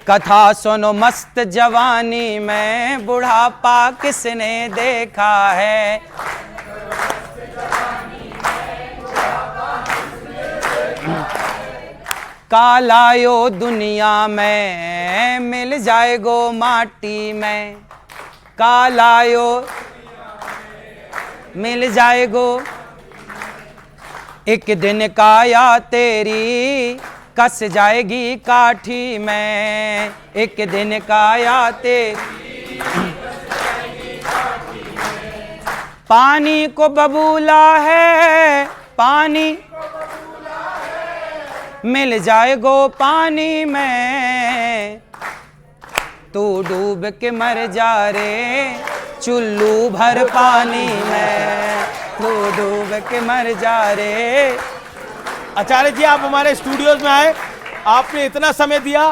[SPEAKER 3] कथा सुनो मस्त जवानी में, बुढ़ापा किसने देखा है। कालायो दुनिया में मिल जाएगो माटी में, कालायो मिल जाएगो। एक दिन काया तेरी कस जाएगी काठी में, एक दिन काया तेरी पानी को बबूला है, पानी मिल जाएगो पानी में। तू डूब के मर जा रे चुल्लू भर पानी में, तू डूब के मर जा रे।
[SPEAKER 2] आचार्य जी आप हमारे स्टूडियोज में आए, आपने इतना समय दिया,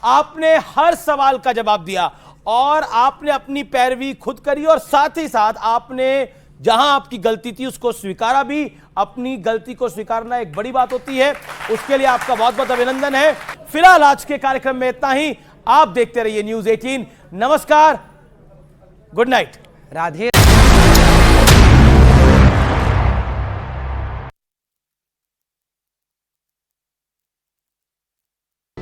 [SPEAKER 2] आपने हर सवाल का जवाब दिया और आपने अपनी पैरवी खुद करी और साथ ही साथ आपने जहां आपकी गलती थी उसको स्वीकारा भी। अपनी गलती को स्वीकारना एक बड़ी बात होती है, उसके लिए आपका बहुत बहुत अभिनंदन है। फिलहाल आज के कार्यक्रम में इतना ही। आप देखते रहिए न्यूज़ 18। नमस्कार, गुड नाइट,
[SPEAKER 3] राधे।